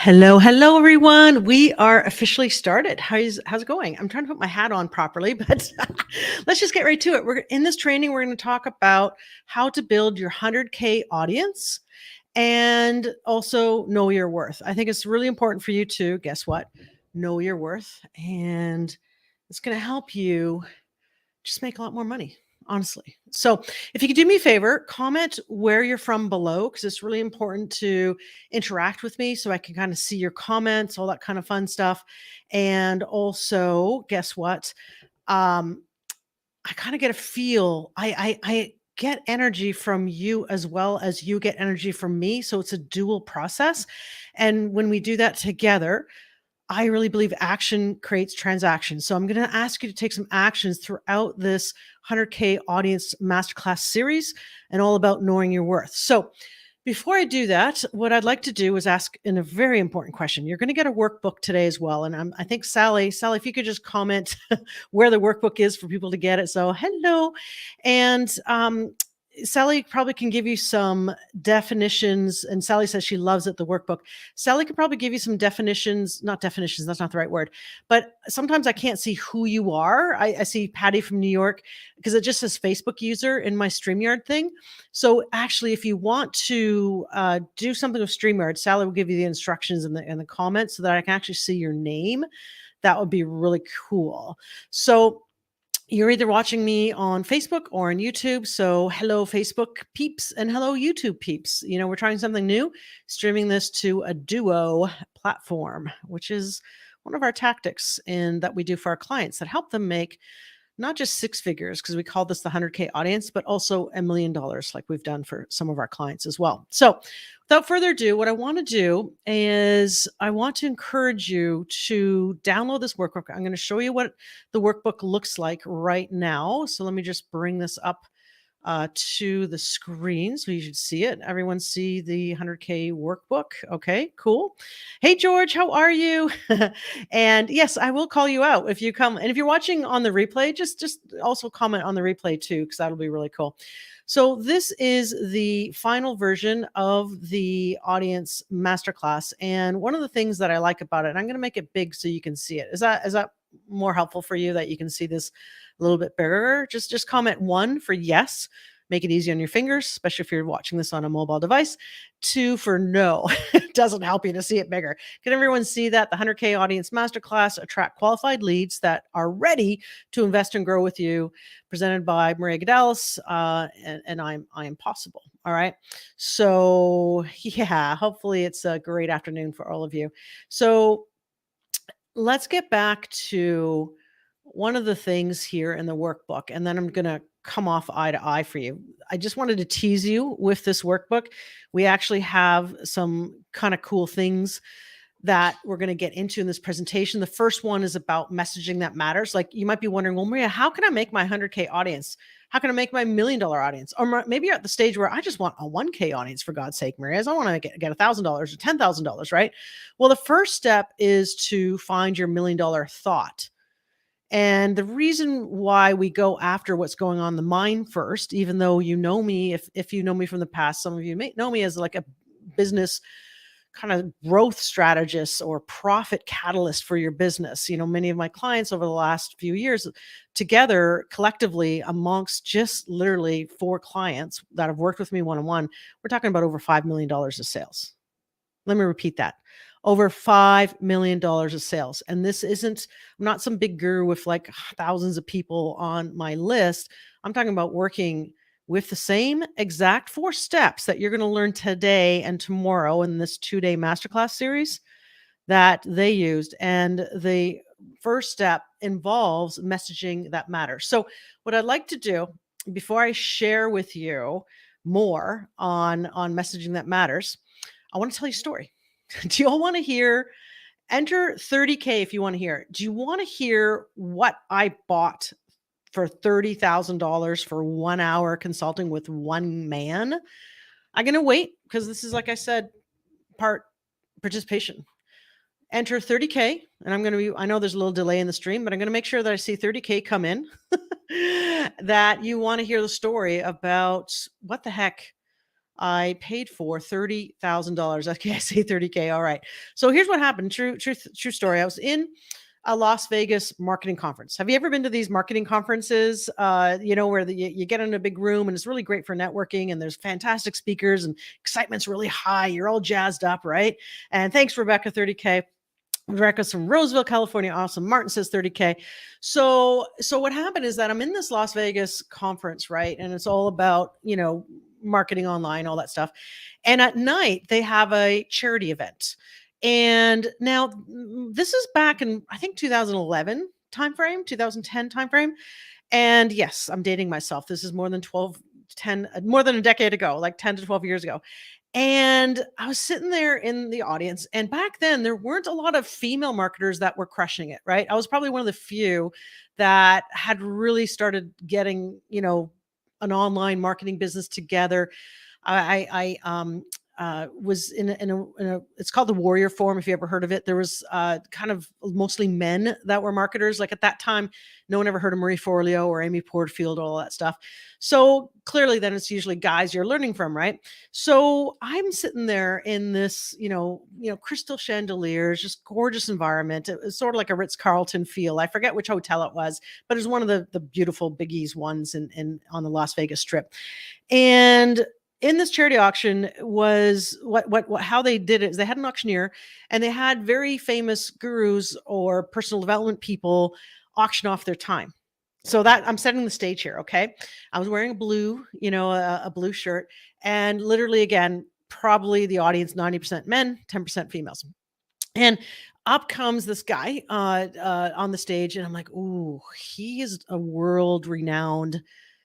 Hello, everyone. We are officially started. How's it going? I'm trying to put my hat on properly, but let's just get right to it. We're in this training. We're going to talk about how to build your 100K audience and also know your worth. I think it's really important for you to guess what? Know your worth, and it's going to help you just make a lot more money, honestly. So, if you could do me a favor, comment where you're from below because it's really important to interact with me so I can kind of see your comments, all that kind of fun stuff. And also, guess what? Um, I kind of get a feel. I get energy from you as well as you get energy from me. So it's a dual process. And when we do that together, I really believe action creates transaction. So I'm going to ask you to take some actions throughout this 100K audience masterclass series and all about knowing your worth. So before I do that, what I'd like to do is ask in a very important question. You're going to get a workbook today as well. And I think Sally, if you could just comment where the workbook is for people to get it. So hello. And Sally probably can give you some definitions. And Sally says she loves it, the workbook. Sally could probably give you some definitions, not definitions, that's not the right word. But sometimes I can't see who you are. I see Patty from New York because it just says Facebook user in my StreamYard thing. So actually, if you want to do something with StreamYard, Sally will give you the instructions in the comments so that I can actually see your name. That would be really cool. So you're either watching me on Facebook or on YouTube. So hello, Facebook peeps, and hello, YouTube peeps. You know, we're trying something new, streaming this to a Duo platform, which is one of our tactics in that we do for our clients that help them make not just six figures, because we call this the 100K audience, but also $1 million, like we've done for some of our clients as well. So without further ado, what I want to do is I want to encourage you to download this workbook. I'm going to show you what the workbook looks like right now. So let me just bring this up to the screen so you should see it. Everyone see the 100K workbook. Okay, cool. Hey, George, how are you? And yes, I will call you out if you come. And if you're watching on the replay, just also comment on the replay too, because that'll be really cool. So this is the final version of the audience masterclass. And one of the things that I like about it, and I'm going to make it big so you can see it. Is that more helpful for you that you can see this a little bit bigger? Just comment 1 for yes. Make it easy on your fingers, especially if you're watching this on a mobile device. 2 for no. It doesn't help you to see it bigger. Can everyone see that? The 100K Audience Masterclass, attract qualified leads that are ready to invest and grow with you, presented by Maria Gadalis, and I'm possible. All right. So yeah, hopefully it's a great afternoon for all of you. So let's get back to one of the things here in the workbook, and then I'm going to come off eye to eye for you. I just wanted to tease you with this workbook. We actually have some kind of cool things that we're going to get into in this presentation. The first one is about messaging that matters. Like you might be wondering, well, Maria, how can I make my 100K audience? How can I make my $1 million audience? Or maybe you're at the stage where I just want a 1K audience, for God's sake, Maria. I want to get $1,000 or $10,000, right? Well, the first step is to find your $1 million thought. And the reason why we go after what's going on in the mind first, even though you know me, if you know me from the past, some of you may know me as like a business kind of growth strategist or profit catalyst for your business. You know, many of my clients over the last few years together, collectively, amongst just literally 4 clients that have worked with me one-on-one, we're talking about over $5 million of sales. Let me repeat that. Over $5 million of sales. And this isn't, I'm not some big guru with like thousands of people on my list. I'm talking about working with the same exact 4 steps that you're going to learn today and tomorrow in this 2-day masterclass series that they used. And the first step involves messaging that matters. So what I'd like to do before I share with you more on messaging that matters, I want to tell you a story. Do you all want to hear? Enter 30K if you want to hear it. Do you want to hear what I bought for $30,000 for 1 hour consulting with one man? I'm going to wait because this is, like I said, part participation. Enter 30K, and I'm going to be, I know there's a little delay in the stream, but I'm going to make sure that I see 30K come in, that you want to hear the story about what the heck I paid for $30,000. Okay, I say 30K. All right. So here's what happened. True story. I was in a Las Vegas marketing conference. Have you ever been to these marketing conferences? Where you get in a big room and it's really great for networking and there's fantastic speakers and excitement's really high. You're all jazzed up, right? And thanks, Rebecca, 30K. Rebecca's from Roseville, California. Awesome. Martin says 30K. So what happened is that I'm in this Las Vegas conference, right? And it's all about, marketing online, all that stuff. And at night they have a charity event. And now this is back in, I think, 2011 timeframe, 2010 timeframe. And yes, I'm dating myself. This is more than a decade ago, like 10 to 12 years ago. And I was sitting there in the audience. And back then, there weren't a lot of female marketers that were crushing it, right? I was probably one of the few that had really started getting, an online marketing business together. I was in a it's called the Warrior Forum. If you ever heard of it, there was kind of mostly men that were marketers. Like at that time, no one ever heard of Marie Forleo or Amy Porterfield, all that stuff. So clearly, then it's usually guys you're learning from, right? So I'm sitting there in this, crystal chandeliers, just gorgeous environment. It was sort of like a Ritz Carlton feel. I forget which hotel it was, but it was one of the beautiful Big E's ones in on the Las Vegas Strip. And in this charity auction was how they did it is they had an auctioneer and they had very famous gurus or personal development people auction off their time. So that I'm setting the stage here. Okay. I was wearing a blue, a blue shirt, and literally again, probably the audience, 90% men, 10% females. And up comes this guy on the stage, and I'm like, ooh, he is a world renowned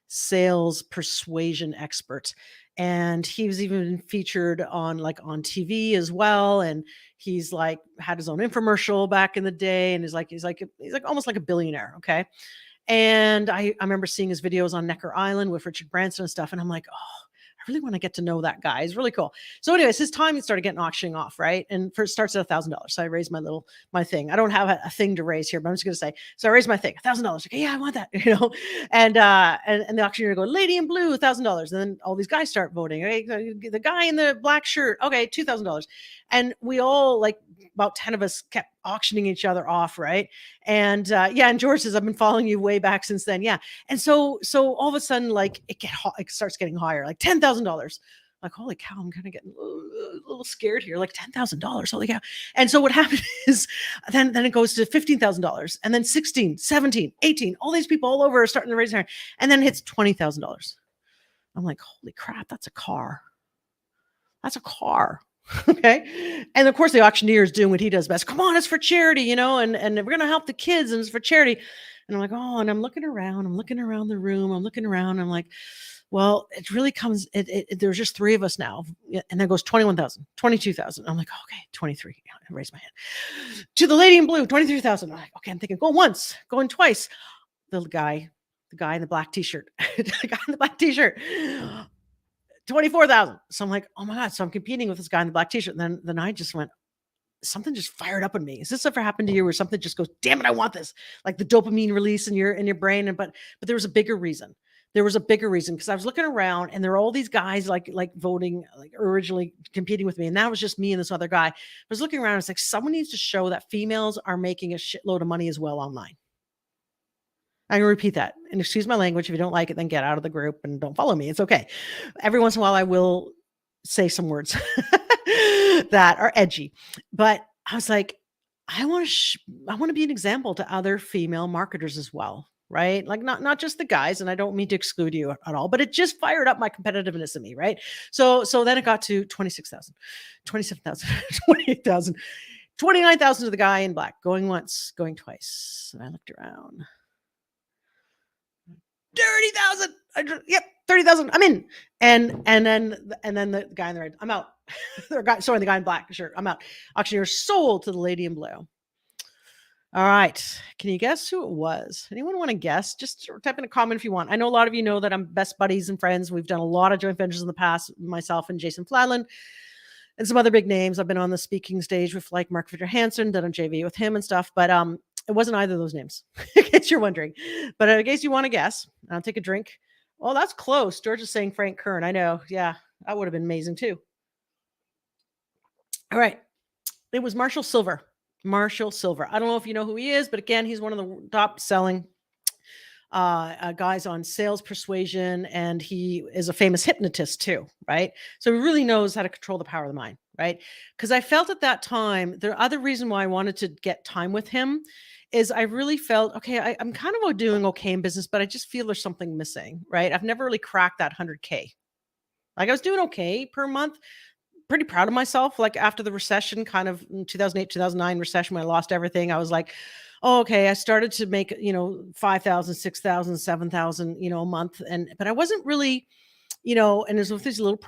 sales persuasion expert. And he was even featured on TV as well. And he's like had his own infomercial back in the day. And he's like almost like a billionaire. Okay. And I remember seeing his videos on Necker Island with Richard Branson and stuff. And I'm like, oh, I really want to get to know that guy. He's really cool. So, anyways, his time started getting auctioning off, right? And first starts at $1,000. So I raised my thing. I don't have a thing to raise here, but I'm just gonna say. So I raised my thing, $1,000. Okay, yeah, I want that, And the auctioneer go, lady in blue, $1,000. And then all these guys start voting. Okay, the guy in the black shirt, okay, $2,000. And we all, like about 10 of us, kept auctioning each other off, right? And and George says, I've been following you way back since then. Yeah. And so all of a sudden, like it starts getting higher, like $10,000. Like, holy cow, I'm kind of getting a little scared here. Like $10,000. Holy cow. And so what happened is then it goes to $15,000 and then 16, 17, 18. All these people all over are starting to raise their hand. And then it hits $20,000. I'm like, holy crap, that's a car. That's a car. Okay. And of course, the auctioneer is doing what he does best. Come on, it's for charity, and we're going to help the kids and it's for charity. And I'm like, oh, and I'm looking around the room. I'm looking around. I'm like, well, it really comes, there's just three of us now. And then goes 21,000, 22,000. I'm like, okay, 23. I raise my hand to the lady in blue, 23,000. I'm like, okay, I'm thinking, go once, going twice. The guy in the black t-shirt, 24,000. So I'm like, oh my God. So I'm competing with this guy in the black t-shirt. And then I just went, something just fired up in me. Has this ever happened to you where something just goes, damn it, I want this? Like the dopamine release in your brain. But there was a bigger reason. Because I was looking around and there were all these guys like voting, like originally competing with me. And that was just me and this other guy. I was looking around. It's like, someone needs to show that females are making a shitload of money as well online. I'm going to repeat that. And excuse my language. If you don't like it, then get out of the group and don't follow me. It's okay. Every once in a while, I will say some words that are edgy. But I was like, I want to be an example to other female marketers as well. Right? Like not just the guys, and I don't mean to exclude you at all, but it just fired up my competitiveness in me, right? So then it got to 26,000, 27,000, 28,000, 29,000 to the guy in black, going once, going twice. And I looked around. 30,000. Yep, 30,000. I'm in. And then the guy in the red, I'm out. The guy in black shirt, I'm out. Auctioneer sold to the lady in blue. All right. Can you guess who it was? Anyone want to guess? Just type in a comment if you want. I know a lot of you know that I'm best buddies and friends. We've done a lot of joint ventures in the past, myself and Jason Fladland and some other big names. I've been on the speaking stage with like Mark Victor Hansen, done a JV with him and stuff, but it wasn't either of those names, in case you're wondering. But in case you want to guess, I'll take a drink. Well, that's close. George is saying Frank Kern. I know. Yeah. That would have been amazing too. All right. It was Marshall Silver. Marshall Silver. I don't know if you know who he is, but again, he's one of the top selling guys on sales persuasion, and he is a famous hypnotist too, right? So he really knows how to control the power of the mind, right? Because I felt at that time, the other reason why I wanted to get time with him is I really felt, okay, I'm kind of doing okay in business, but I just feel there's something missing, right? I've never really cracked that 100K. Like I was doing okay per month, pretty proud of myself. Like after the recession, kind of in 2008, 2009 recession, when I lost everything, I was like, oh, okay. I started to make, 5,000, 6,000, 7,000, a month. But I wasn't really, and there's with these little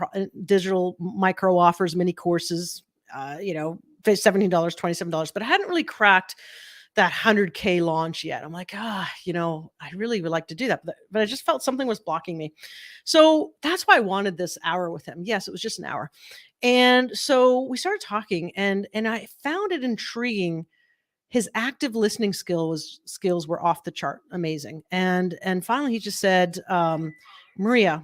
digital micro offers, mini courses, $17, $27, but I hadn't really cracked that 100K launch yet. I'm like, I really would like to do that. But I just felt something was blocking me. So that's why I wanted this hour with him. Yes, it was just an hour. And so we started talking, and I found it intriguing. His active listening skills were off the chart, amazing. And finally he just said, Maria,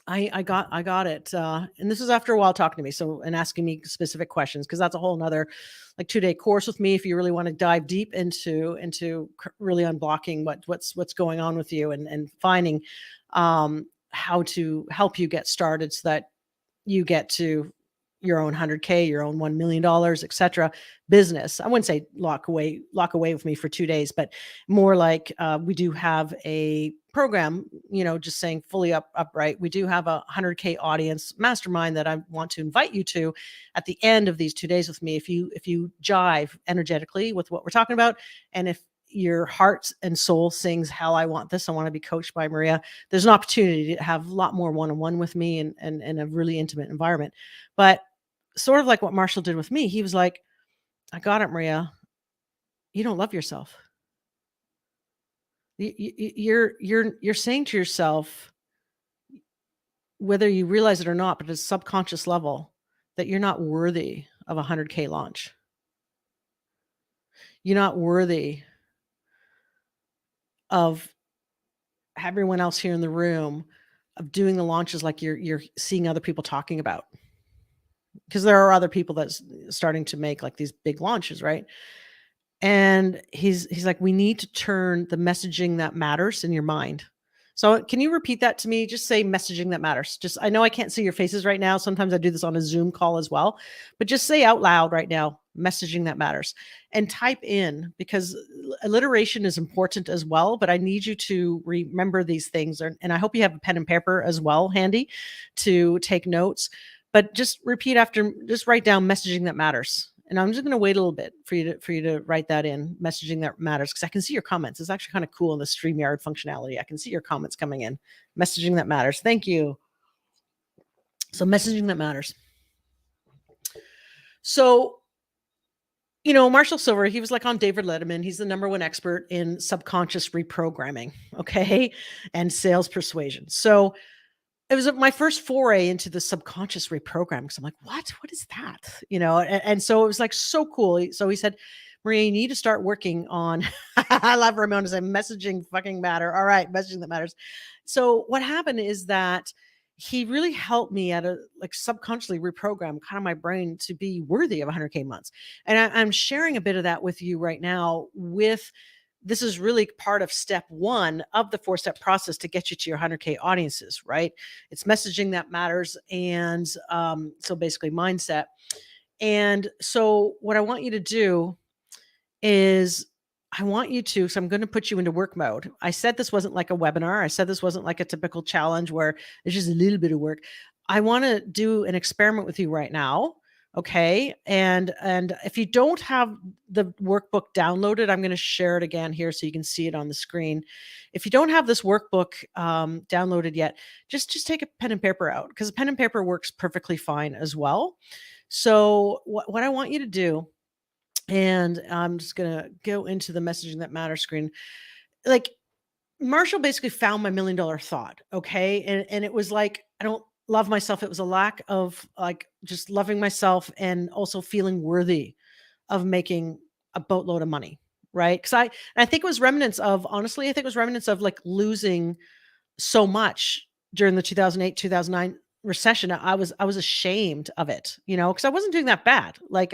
I got it. And this was after a while talking to me. So, and asking me specific questions, because that's a whole nother like 2-day course with me. If you really want to dive deep into really unblocking what's going on with you, and finding, how to help you get started so that you get to your own 100K, your own $1 million, et cetera, business. I wouldn't say lock away with me for 2 days, but more like, we do have a program, just saying fully upright. We do have a 100K audience mastermind that I want to invite you to at the end of these 2 days with me. If you jive energetically with what we're talking about, and if your heart and soul sings, hell, I want this, I want to be coached by Maria, there's an opportunity to have a lot more one-on-one with me, and in a really intimate environment. But sort of like what Marshall did with me, he was like, I got it, Maria. You don't love yourself. You're saying to yourself, whether you realize it or not, but at a subconscious level, that you're not worthy of a 100K launch. You're not worthy of everyone else here in the room, of doing the launches like you're seeing other people talking about. Because there are other people that's starting to make like these big launches, right? And he's like, we need to turn the messaging that matters in your mind. So can you repeat that to me? Just say messaging that matters. Just, I know I can't see your faces right now. Sometimes I do this on a Zoom call as well, but just say out loud right now, messaging that matters, and type in, because alliteration is important as well. But I need you to remember these things. And I hope you have a pen and paper as well handy to take notes, but just just write down messaging that matters. And I'm just going to wait a little bit for you to write that in, messaging that matters, because I can see your comments. It's actually kind of cool in the StreamYard functionality. I can see your comments coming in. Messaging that matters. Thank you. So messaging that matters. So, Marshall Silver, he was like on David Letterman. He's the #1 expert in subconscious reprogramming, okay, and sales persuasion. So it was my first foray into the subconscious reprogram, because I'm like, what is that? And so it was like so cool. So he said, Maria, you need to start working on, I love Ramon to say messaging fucking matter. All right. Messaging that matters. So what happened is that he really helped me like subconsciously reprogram kind of my brain to be worthy of 100K months. And I'm sharing a bit of that with you right now. This is really part of step 1 of the 4-step process to get you to your 100K audiences, right? It's messaging that matters. And so basically mindset. And so what I want you to do is, so I'm going to put you into work mode. I said this wasn't like a webinar. I said this wasn't like a typical challenge where it's just a little bit of work. I want to do an experiment with you right now. Okay. And if you don't have the workbook downloaded, I'm going to share it again here so you can see it on the screen. If you don't have this workbook downloaded yet, just take a pen and paper out, because pen and paper works perfectly fine as well. So what I want you to do, and I'm just going to go into the messaging that matters screen. Like, Marshall basically found my $1 million thought. Okay. And it was like, I don't love myself. It was a lack of like just loving myself, and also feeling worthy of making a boatload of money. Right. Cause I think it was remnants of, honestly, I think it was remnants of like losing so much during the 2008, 2009 recession, I was ashamed of it, because I wasn't doing that bad. I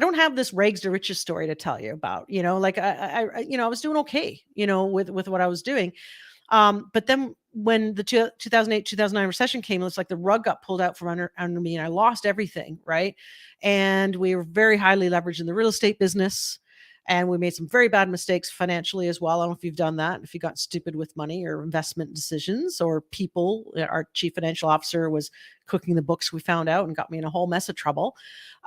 don't have this rags to riches story to tell you about, like I was doing okay, with what I was doing. But then when the 2008, 2009 recession came, it's like the rug got pulled out from under me and I lost everything. Right. And we were very highly leveraged in the real estate business. And we made some very bad mistakes financially as well. I don't know if you've done that, if you got stupid with money or investment decisions or people. Our chief financial officer was cooking the books, we found out, and got me in a whole mess of trouble.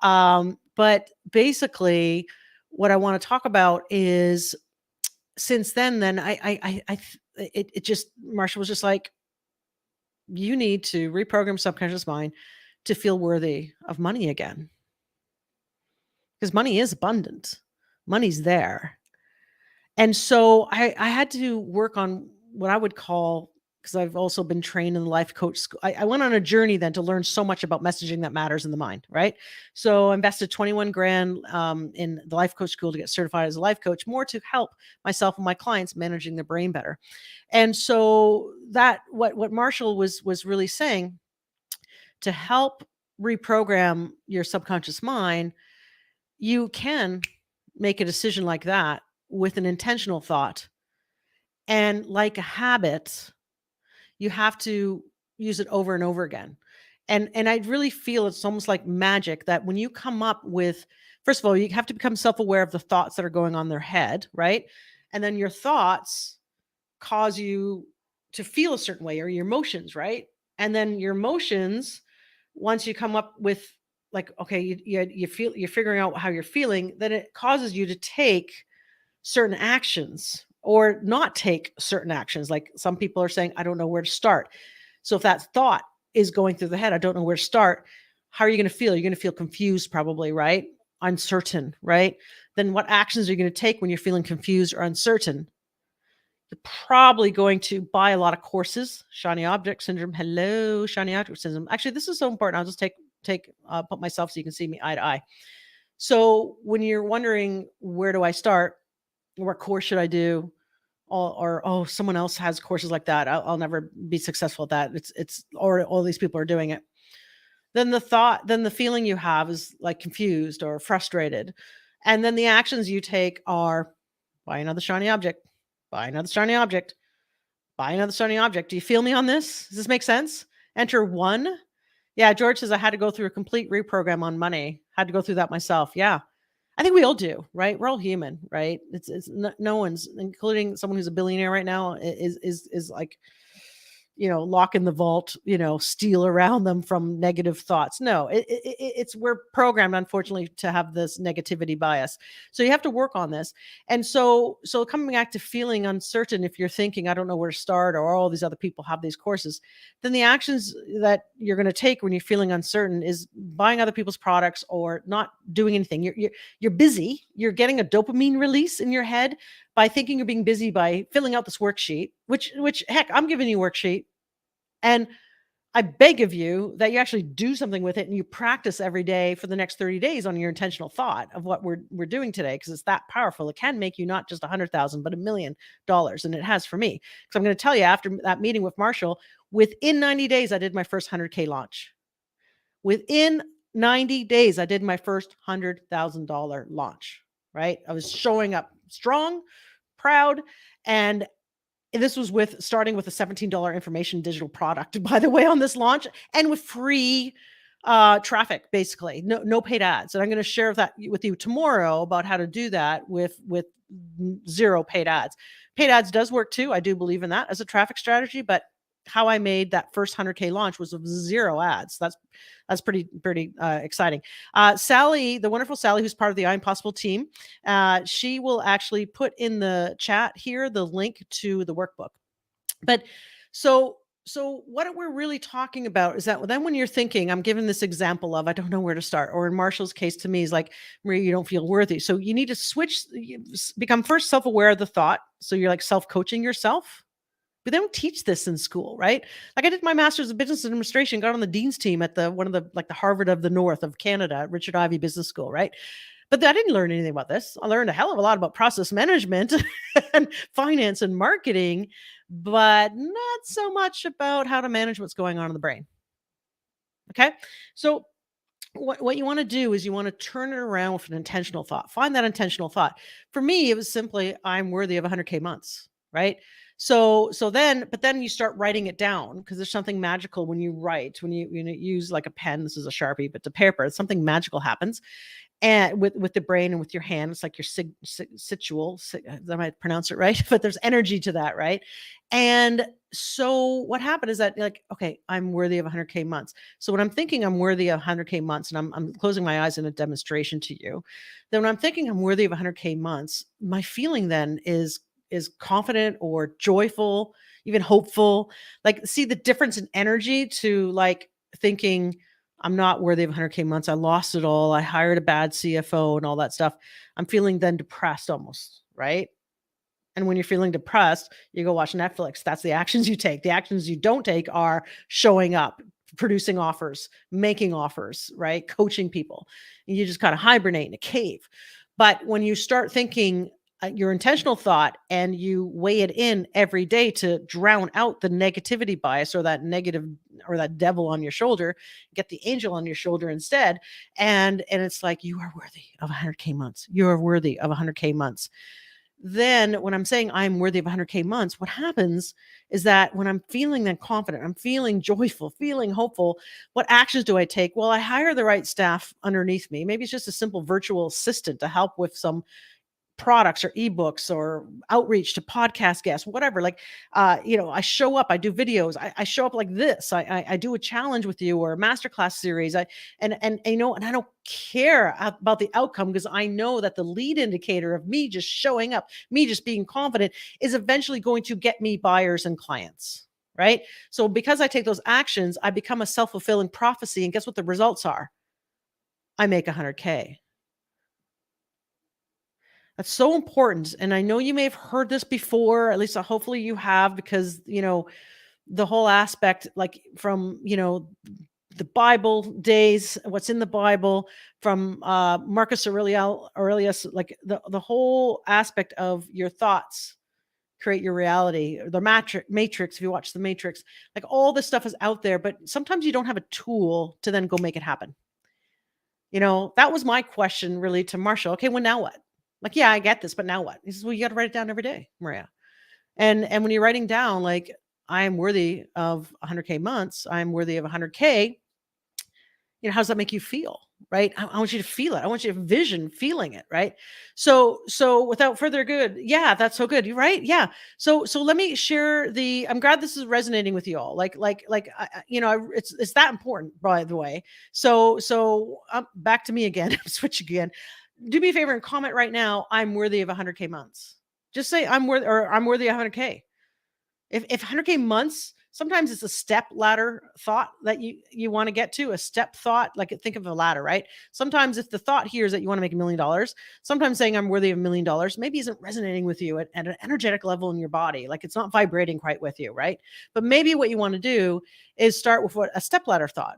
But basically, what I want to talk about is since then it just Marshall was just like, you need to reprogram subconscious mind to feel worthy of money again, because money is abundant, money's there. And so I had to work on what I would call, because I've also been trained in the life coach school. I went on a journey then to learn so much about messaging that matters in the mind, right? So I invested 21 grand in the life coach school to get certified as a life coach, more to help myself and my clients managing their brain better. And so that what Marshall was really saying, to help reprogram your subconscious mind, you can make a decision like that with an intentional thought. And like a habit, you have to use it over and over again. And I really feel it's almost like magic that when you come up with, first of all, you have to become self-aware of the thoughts that are going on in their head, right? And then your thoughts cause you to feel a certain way, or your emotions, right? And then your emotions, once you come up with, like, okay, you feel, you're figuring out how you're feeling, then it causes you to take certain actions or not take certain actions. Like some people are saying, I don't know where to start. So if that thought is going through the head, I don't know where to start, how are you going to feel? You're going to feel confused, probably, right? Uncertain, right? Then what actions are you going to take when you're feeling confused or uncertain? You're probably going to buy a lot of courses. Shiny object syndrome. Hello, shiny object syndrome. Actually, this is so important. I'll just put myself so you can see me eye to eye. So when you're wondering, where do I start? What course should I do? Or oh, someone else has courses like that. I'll never be successful at that. Or all these people are doing it. Then the feeling you have is like confused or frustrated. And then the actions you take are buy another shiny object, buy another shiny object, buy another shiny object. Do you feel me on this? Does this make sense? Enter one. Yeah, George says I had to go through a complete reprogram on money. Had to go through that myself. Yeah. I think we all do, right? We're all human, right? It's no one's, including someone who's a billionaire right now, is like, lock in the vault, steal around them from negative thoughts. No, it's we're programmed, unfortunately, to have this negativity bias. So you have to work on this. And so coming back to feeling uncertain, if you're thinking, I don't know where to start, or all these other people have these courses, then the actions that you're going to take when you're feeling uncertain is buying other people's products or not doing anything. You're busy. You're getting a dopamine release in your head by thinking you're being busy by filling out this worksheet, which heck, I'm giving you a worksheet. And I beg of you that you actually do something with it and you practice every day for the next 30 days on your intentional thought of what we're doing today, because it's that powerful. It can make you not just 100,000 but $1,000,000, and it has for me. So I'm going to tell you, after that meeting with Marshall, within 90 days I did my first 100K launch. Within 90 days I did my first $100,000 launch, right? I was showing up strong, proud, and this was starting with a $17 information digital product, by the way, on this launch, and with free traffic, basically, no paid ads. And I'm going to share that with you tomorrow about how to do that with zero paid ads. Paid ads does work too. I do believe in that as a traffic strategy, but how I made that first 100K launch was with zero ads. That's pretty exciting. Sally, the wonderful Sally, who's part of the I'm Possible team, she will actually put in the chat here the link to the workbook. But so what we're really talking about is that then when you're thinking, I'm giving this example of I don't know where to start, or in Marshall's case to me is like, Maria, you don't feel worthy. So you need to become first self-aware of the thought. So you're like self-coaching yourself. But they don't teach this in school, right? Like I did my master's of business administration, got on the dean's team at one of the Harvard of the North of Canada, Richard Ivey Business School, right? But I didn't learn anything about this. I learned a hell of a lot about process management and finance and marketing, but not so much about how to manage what's going on in the brain. Okay. So what you want to do is you want to turn it around with an intentional thought. Find that intentional thought. For me, it was simply I'm worthy of 100K months, right? But then you start writing it down because there's something magical when you write, when you use like a pen. This is a Sharpie, but to paper, something magical happens and with the brain and with your hand. It's like your I might pronounce it right, but there's energy to that, right? And so what happened is that, like, okay, I'm worthy of 100K months. So when I'm thinking I'm worthy of 100K months, and I'm closing my eyes in a demonstration to you, then when I'm thinking I'm worthy of 100K months, my feeling then is confident or joyful, even hopeful. Like, see the difference in energy to like thinking I'm not worthy of 100K months. I lost it all. I hired a bad CFO and all that stuff. I'm feeling then depressed almost, right? And when you're feeling depressed, you go watch Netflix. That's the actions you take. The actions you don't take are showing up, producing offers, making offers, right? Coaching people. And you just kind of hibernate in a cave. But when you start thinking your intentional thought and you weigh it in every day to drown out the negativity bias or that negative or that devil on your shoulder, get the angel on your shoulder instead. And it's like, you are worthy of 100K months. You are worthy of 100K months. Then when I'm saying I'm worthy of 100K months, what happens is that when I'm feeling that confident, I'm feeling joyful, feeling hopeful, what actions do I take? Well, I hire the right staff underneath me. Maybe it's just a simple virtual assistant to help with some products or ebooks or outreach to podcast guests, whatever. Like, I show up, I do videos, I show up like this. I do a challenge with you or a masterclass series. And I don't care about the outcome because I know that the lead indicator of me just showing up, me just being confident, is eventually going to get me buyers and clients. Right. So because I take those actions, I become a self-fulfilling prophecy. And guess what the results are? I make 100K. That's so important. And I know you may have heard this before, at least hopefully you have, because, the whole aspect, like from, the Bible days, what's in the Bible from Marcus Aurelius, like the whole aspect of your thoughts create your reality. The matrix, if you watch the Matrix, like all this stuff is out there, but sometimes you don't have a tool to then go make it happen. That was my question really to Marshall. Okay, well, now what? Like, yeah, I get this, but now what? He says, well, you got to write it down every day, Maria. And when you're writing down, like, I am worthy of 100K months, I'm worthy of 100K, how does that make you feel? Right. I want you to feel it. I want you to vision feeling it. Right. So without further ado, yeah, that's so good. You're right. Yeah. So let me share I'm glad this is resonating with you all. It's that important, by the way. So back to me again. Switch again. Do me a favor and comment right now. I'm worthy of 100K months. Just say I'm worthy of 100K. If 100K months, sometimes it's a step ladder thought that you want to get to, a step thought, like think of a ladder, right? Sometimes if the thought here is that you want to make $1 million, sometimes saying I'm worthy of $1 million maybe isn't resonating with you at an energetic level in your body. Like it's not vibrating quite with you, right? But maybe what you want to do is start with a step ladder thought.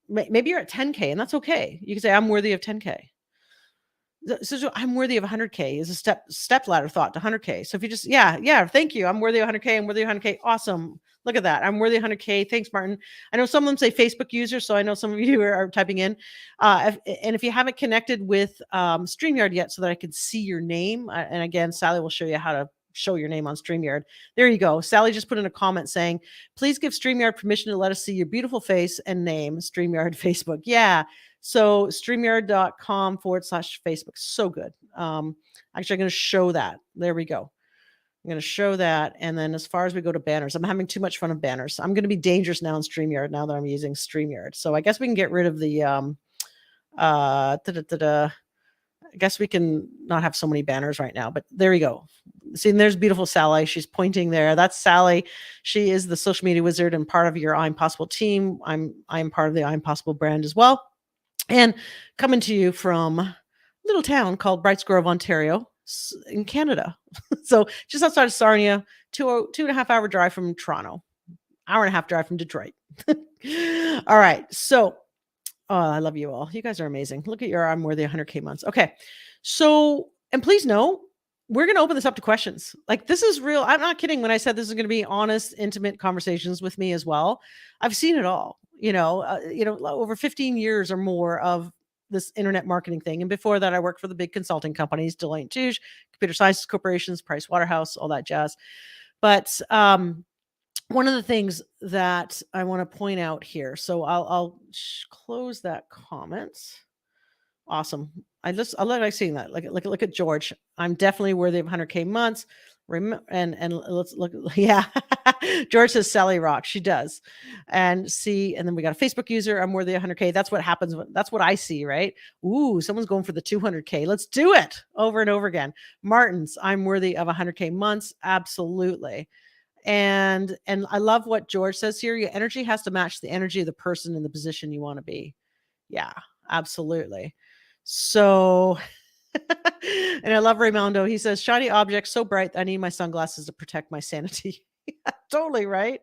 Maybe you're at 10K and that's okay. You can say I'm worthy of 10K. So I'm worthy of 100K is a step ladder thought to 100K. So if you just, yeah, thank you. I'm worthy of 100K. I'm worthy of 100K. Awesome. Look at that. I'm worthy of 100K. Thanks, Martin. I know some of them say Facebook user, so I know some of you are typing in. If you haven't connected with StreamYard yet so that I can see your name, and again, Sally will show you how to show your name on StreamYard. There you go. Sally just put in a comment saying, please give StreamYard permission to let us see your beautiful face and name, StreamYard Facebook. Yeah. So StreamYard.com/Facebook. So good. Actually, I'm going to show that. There we go. I'm going to show that. And then as far as we go to banners, I'm having too much fun with banners. I'm going to be dangerous now in StreamYard now that I'm using StreamYard. So I guess we can get rid of the, I guess we can not have so many banners right now, but there we go. See, and there's beautiful Sally. She's pointing there. That's Sally. She is the social media wizard and part of your I'm Possible team. I'm part of the I'm Possible brand as well. And coming to you from a little town called Brights Grove, Ontario, in Canada. So just outside of Sarnia, 2.5 hour drive from Toronto, hour and a half drive from Detroit. All right. So, I love you all. You guys are amazing. Look at I'm worthy 100K months. Okay. So, and please know, we're going to open this up to questions. Like this is real. I'm not kidding when I said this is going to be honest, intimate conversations with me as well. I've seen it all. over 15 years or more of this internet marketing thing. And before that, I worked for the big consulting companies, Deloitte and Touche, Computer Sciences Corporations, Price Waterhouse, all that jazz. But one of the things that I want to point out here, so I'll close that comment. Awesome. I like seeing that. Look at George. I'm definitely worthy of 100K months. And let's look. Yeah, George says Sally Rock. She does. And then we got a Facebook user. I'm worthy of 100K. That's what happens. That's what I see, right? Ooh, someone's going for the 200K. Let's do it over and over again. Martin's. I'm worthy of 100K months. Absolutely. And I love what George says here. Your energy has to match the energy of the person in the position you want to be. Yeah, absolutely. So, and I love Raymondo. He says, shiny object, so bright, I need my sunglasses to protect my sanity. Totally right.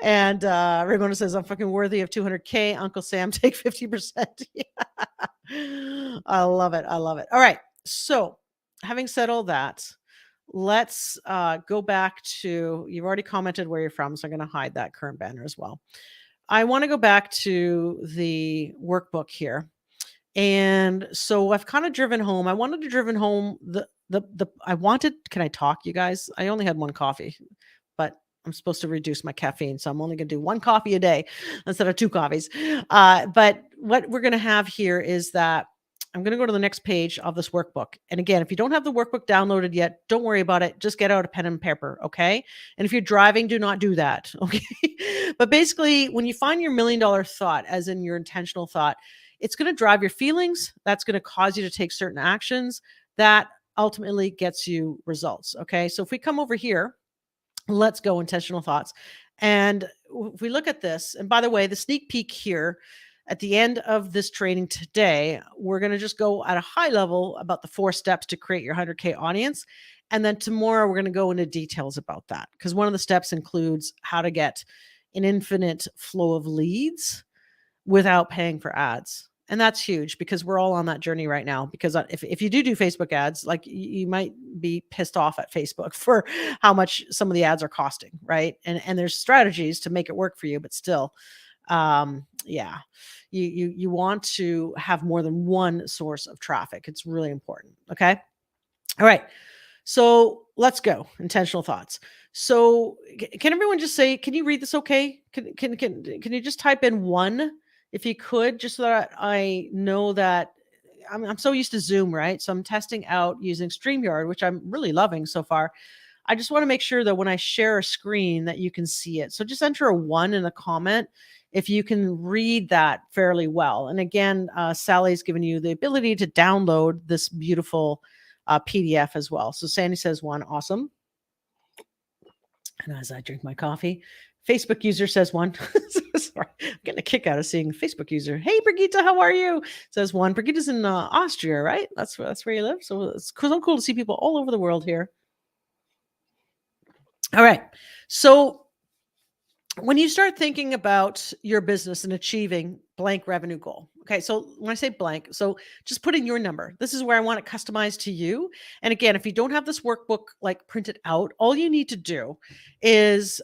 And Raymondo says, I'm fucking worthy of 200K. Uncle Sam, take 50%. I love it. I love it. All right. So, having said all that, let's go back to, you've already commented where you're from, so I'm going to hide that current banner as well. I want to go back to the workbook here. And so I've kind of driven home. I wanted to driven home can I talk, you guys? I only had one coffee, but I'm supposed to reduce my caffeine. So I'm only going to do one coffee a day instead of two coffees. But what we're going to have here is that I'm going to go to the next page of this workbook. And again, if you don't have the workbook downloaded yet, don't worry about it. Just get out a pen and paper. Okay. And if you're driving, do not do that. Okay. But basically, when you find your $1 million thought, as in your intentional thought, it's going to drive your feelings. That's going to cause you to take certain actions that ultimately gets you results. Okay. So if we come over here, let's go intentional thoughts. And if we look at this, and by the way, the sneak peek here at the end of this training today, we're going to just go at a high level about the 4 steps to create your 100K audience. And then tomorrow we're going to go into details about that, because one of the steps includes how to get an infinite flow of leads without paying for ads. And that's huge, because we're all on that journey right now. Because if you do Facebook ads, like, you might be pissed off at Facebook for how much some of the ads are costing, right? And there's strategies to make it work for you, but still, yeah, you want to have more than one source of traffic. It's really important. Okay. All right. So let's go. Intentional thoughts. So can everyone just say, can you read this? Okay. Can you just type in 1 if you could, just so that I know that I'm so used to Zoom, right? So I'm testing out using StreamYard, which I'm really loving so far. I just want to make sure that when I share a screen that you can see it. So just enter a 1 in a comment if you can read that fairly well. And again, Sally's given you the ability to download this beautiful PDF as well. So Sandy says 1, awesome. And as I drink my coffee, Facebook user says 1. Sorry, I'm getting a kick out of seeing Facebook user. Hey, Brigitte, how are you? Says 1. Brigitte's in Austria, right? That's where you live. So it's so cool to see people all over the world here. All right. So when you start thinking about your business and achieving blank revenue goal, okay, so when I say blank, so just put in your number. This is where I want it customized to you. And again, if you don't have this workbook like printed out, all you need to do is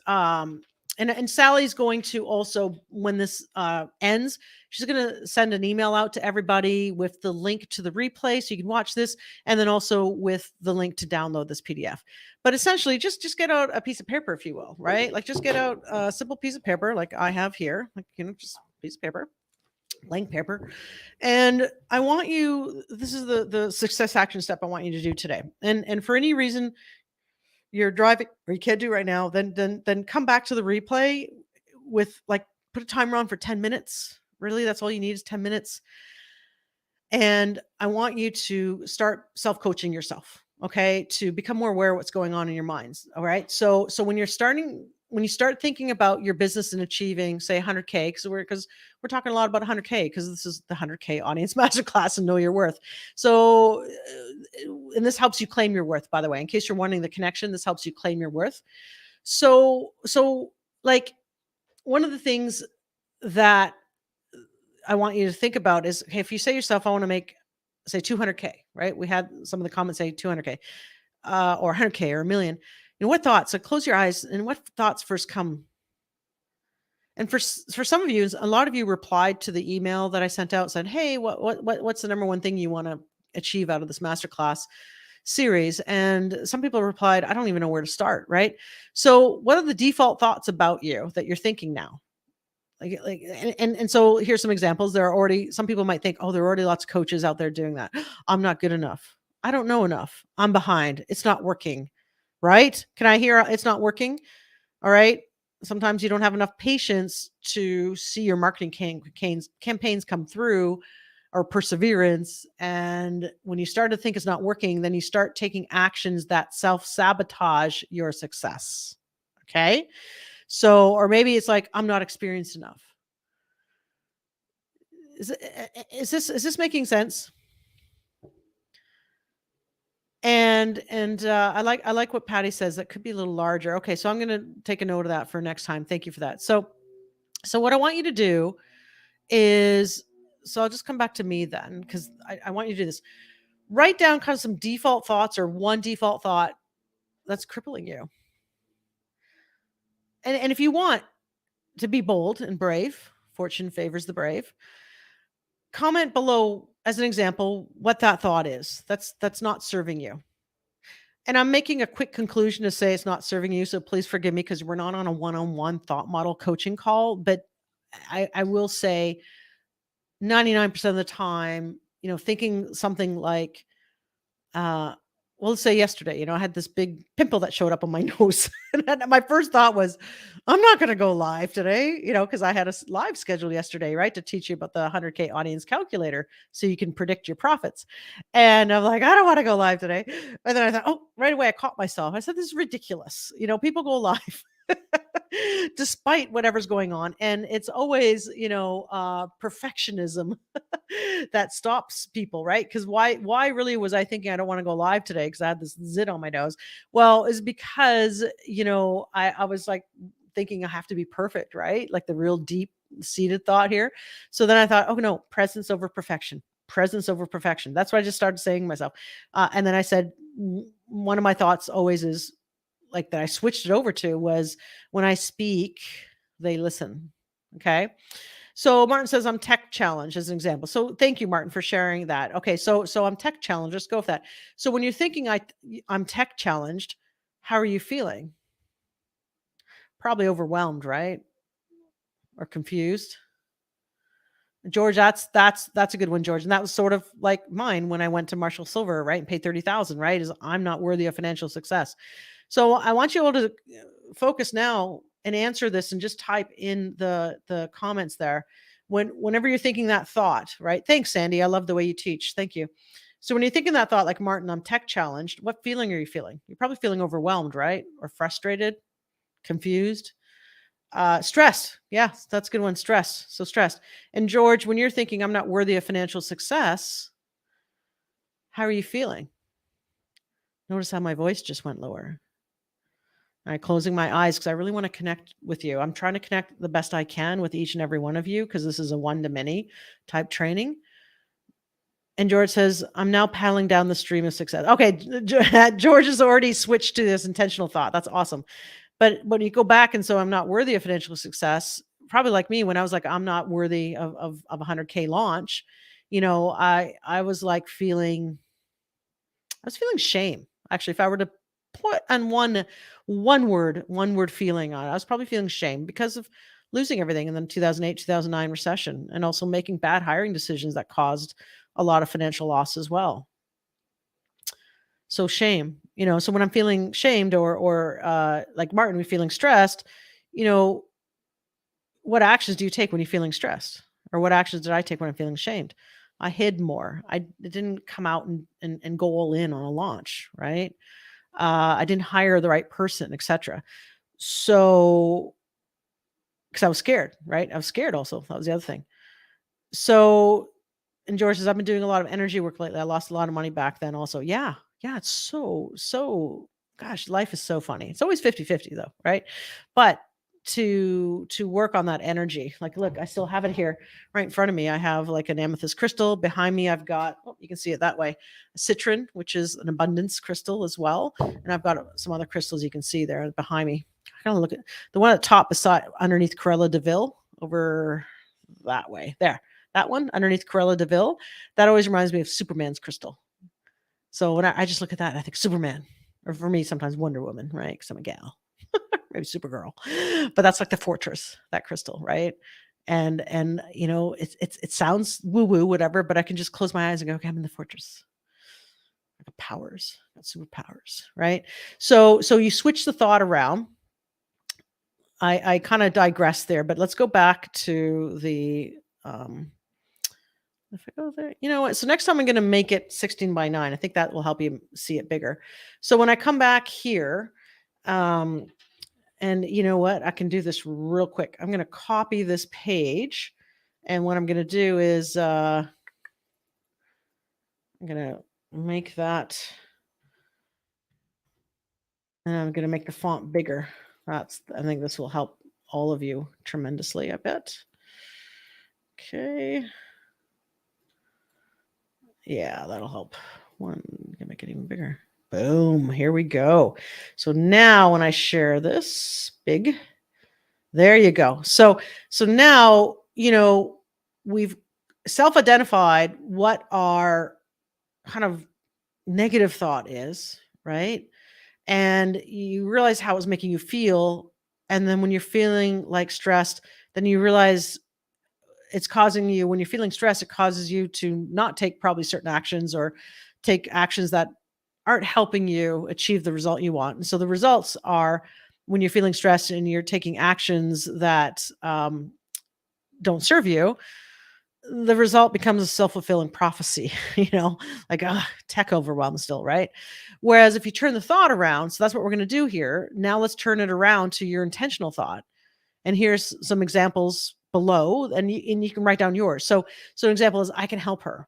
and Sally's going to also, when this ends, she's going to send an email out to everybody with the link to the replay so you can watch this, and then also with the link to download this PDF. But essentially, just get out a piece of paper, if you will, right? Like, just get out a simple piece of paper like I have here, like, just a piece of paper, blank paper. And I want you, this is the success action step I want you to do today. And for any reason you're driving or you can't do right now, then come back to the replay with, like, put a timer on for 10 minutes. Really, that's all you need is 10 minutes. And I want you to start self-coaching yourself, okay, to become more aware of what's going on in your minds. All right. So when you start thinking about your business and achieving, say, 100K, because we're talking a lot about 100K, because this is the 100K audience masterclass and know your worth. So, and this helps you claim your worth, by the way, in case you're wondering the connection, this helps you claim your worth. So like, one of the things that I want you to think about is, okay, if you say yourself, I want to make, say, 200K, right? We had some of the comments say 200K or 100K or $1 million. What thoughts? So close your eyes, and what thoughts first come? And for some of you, a lot of you replied to the email that I sent out, said, "Hey, what's the number one thing you want to achieve out of this masterclass series?" And some people replied, "I don't even know where to start." Right? So, what are the default thoughts about you that you're thinking now? And so here's some examples. There are already some people might think, "Oh, there are already lots of coaches out there doing that. I'm not good enough. I don't know enough. I'm behind. It's not working." Right? Can I hear it's not working? All right. Sometimes you don't have enough patience to see your marketing campaigns come through, or perseverance. And when you start to think it's not working, then you start taking actions that self sabotage your success. Okay. So, or maybe it's like, I'm not experienced enough. Is this making sense? And I like what Patty says. That could be a little larger. Okay, so I'm going to take a note of that for next time. Thank you for that. So what I want you to do is, so I'll just come back to me then, because I want you to do this. Write down kind of some default thoughts, or one default thought that's crippling you. And if you want to be bold and brave, fortune favors the brave. Comment below as an example what that thought is. That's not serving you. And I'm making a quick conclusion to say it's not serving you. So please forgive me, because we're not on a one-on-one thought model coaching call. But I will say 99% of the time, thinking something like, well, let's say yesterday, I had this big pimple that showed up on my nose. And my first thought was, I'm not going to go live today, because I had a live scheduled yesterday, right, to teach you about the 100K audience calculator so you can predict your profits. And I'm like, I don't want to go live today. And then I thought, oh, right away, I caught myself. I said, this is ridiculous. People go live despite whatever's going on. And it's always, perfectionism that stops people, right? Because why really was I thinking I don't want to go live today because I had this zit on my nose? Well, is because I was like thinking I have to be perfect, right? Like the real deep seated thought here. So then I thought, oh no, presence over perfection. Presence over perfection. That's what I just started saying to myself. And then I said, one of my thoughts always is, like, that I switched it over to was, when I speak, they listen. Okay. So Martin says, I'm tech challenged as an example. So thank you, Martin, for sharing that. Okay. So I'm tech challenged. Let's go with that. So when you're thinking I'm tech challenged, how are you feeling? Probably overwhelmed, right? Or confused. George, that's a good one, George. And that was sort of like mine when I went to Marshall Silver, right? And paid 30,000, right? Is I'm not worthy of financial success. So I want you all to focus now and answer this, and just type in the comments there. Whenever you're thinking that thought, right? Thanks, Sandy. I love the way you teach. Thank you. So when you're thinking that thought, like Martin, I'm tech challenged, what feeling are you feeling? You're probably feeling overwhelmed, right? Or frustrated, confused. Stress. Yeah, that's a good one. Stress. So stressed. And George, when you're thinking I'm not worthy of financial success, how are you feeling? Notice how my voice just went lower. All right, closing my eyes, because I really want to connect with you. I'm trying to connect the best I can with each and every one of you, because this is a one-to-many type training. And George says, I'm now paddling down the stream of success. Okay, George has already switched to this intentional thought. That's awesome. But when you go back and so I'm not worthy of financial success, probably like me, when I was like, I'm not worthy of a 100K launch, I was like feeling shame. Actually, if I were to put on one word feeling on it, I was probably feeling shame because of losing everything in the 2008, 2009 recession, and also making bad hiring decisions that caused a lot of financial loss as well. So shame, so when I'm feeling shamed, or like Martin, we're feeling stressed, what actions do you take when you're feeling stressed? Or what actions did I take when I'm feeling shamed? I hid more. I didn't come out and go all in on a launch, right? I didn't hire the right person, etc. So, because I was scared, right? I was scared also. That was the other thing. So, and George says, I've been doing a lot of energy work lately. I lost a lot of money back then also. Yeah. Yeah. It's so, gosh, life is so funny. It's always 50-50 though, right? But to work on that energy, like, look, I still have it here right in front of me. I have like an amethyst crystal behind me. I've got, oh, you can see it that way, a citron, which is an abundance crystal as well. And I've got some other crystals you can see there behind me. kind of look at the one at the top beside underneath Corella Deville over that way. There. That one underneath Corella Deville. That always reminds me of Superman's crystal. So when I just look at that, I think Superman. Or for me, sometimes Wonder Woman, right? Because I'm a gal. Maybe Supergirl. But that's like the fortress, that crystal, right? And it sounds woo-woo, whatever, but I can just close my eyes and go, okay, I'm in the fortress. I got powers, got superpowers, right? So you switch the thought around. I kind of digress there, but let's go back to the if I go there, you know what? So next time I'm going to make it 16 by 9. I think that will help you see it bigger. So when I come back here, and you know what? I can do this real quick. I'm going to copy this page. And what I'm going to do is I'm going to make that, and I'm going to make the font bigger. I think this will help all of you tremendously, I bet. Okay. Yeah, that'll help. One, can make it even bigger. Boom, here we go. So now when I share this big, there you go. So now, we've self-identified what our kind of negative thought is, right? And you realize how it's making you feel. And then when you're feeling like stressed, then you realize it's causing you, when you're feeling stressed, it causes you to not take probably certain actions or take actions that aren't helping you achieve the result you want. And so the results are when you're feeling stressed and you're taking actions that don't serve you, the result becomes a self-fulfilling prophecy, like tech overwhelm still, right? Whereas if you turn the thought around, so that's what we're going to do here. Now let's turn it around to your intentional thought. And here's some examples below, and you can write down yours. So an example is, I can help her.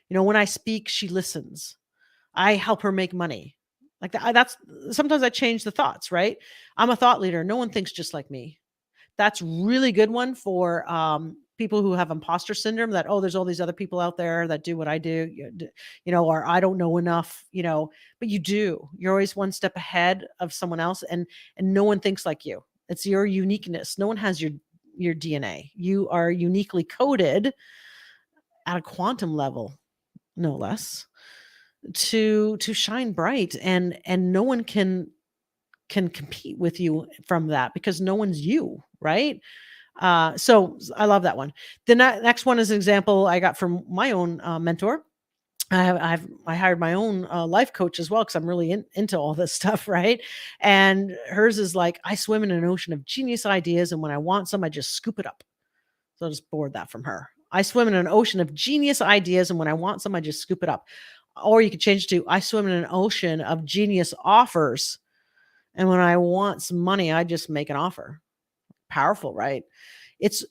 When I speak, she listens. I help her make money. Like that's sometimes I change the thoughts, right? I'm a thought leader. No one thinks just like me. That's really good one for people who have imposter syndrome, that, there's all these other people out there that do what I do, or I don't know enough, but you do. You're always one step ahead of someone else, and no one thinks like you. It's your uniqueness. No one has your DNA. You are uniquely coded at a quantum level, no less, to shine bright, and no one can compete with you from that, because no one's you, right? So I love that one. The next one is an example I got from my own mentor. I hired my own life coach as well, because I'm really into all this stuff, right? And hers is like, I swim in an ocean of genius ideas, and when I want some, I just scoop it up. So I'll just borrowed that from her. I swim in an ocean of genius ideas, and when I want some, I just scoop it up. Or you could change it to, I swim in an ocean of genius offers, and when I want some money, I just make an offer. Powerful, right?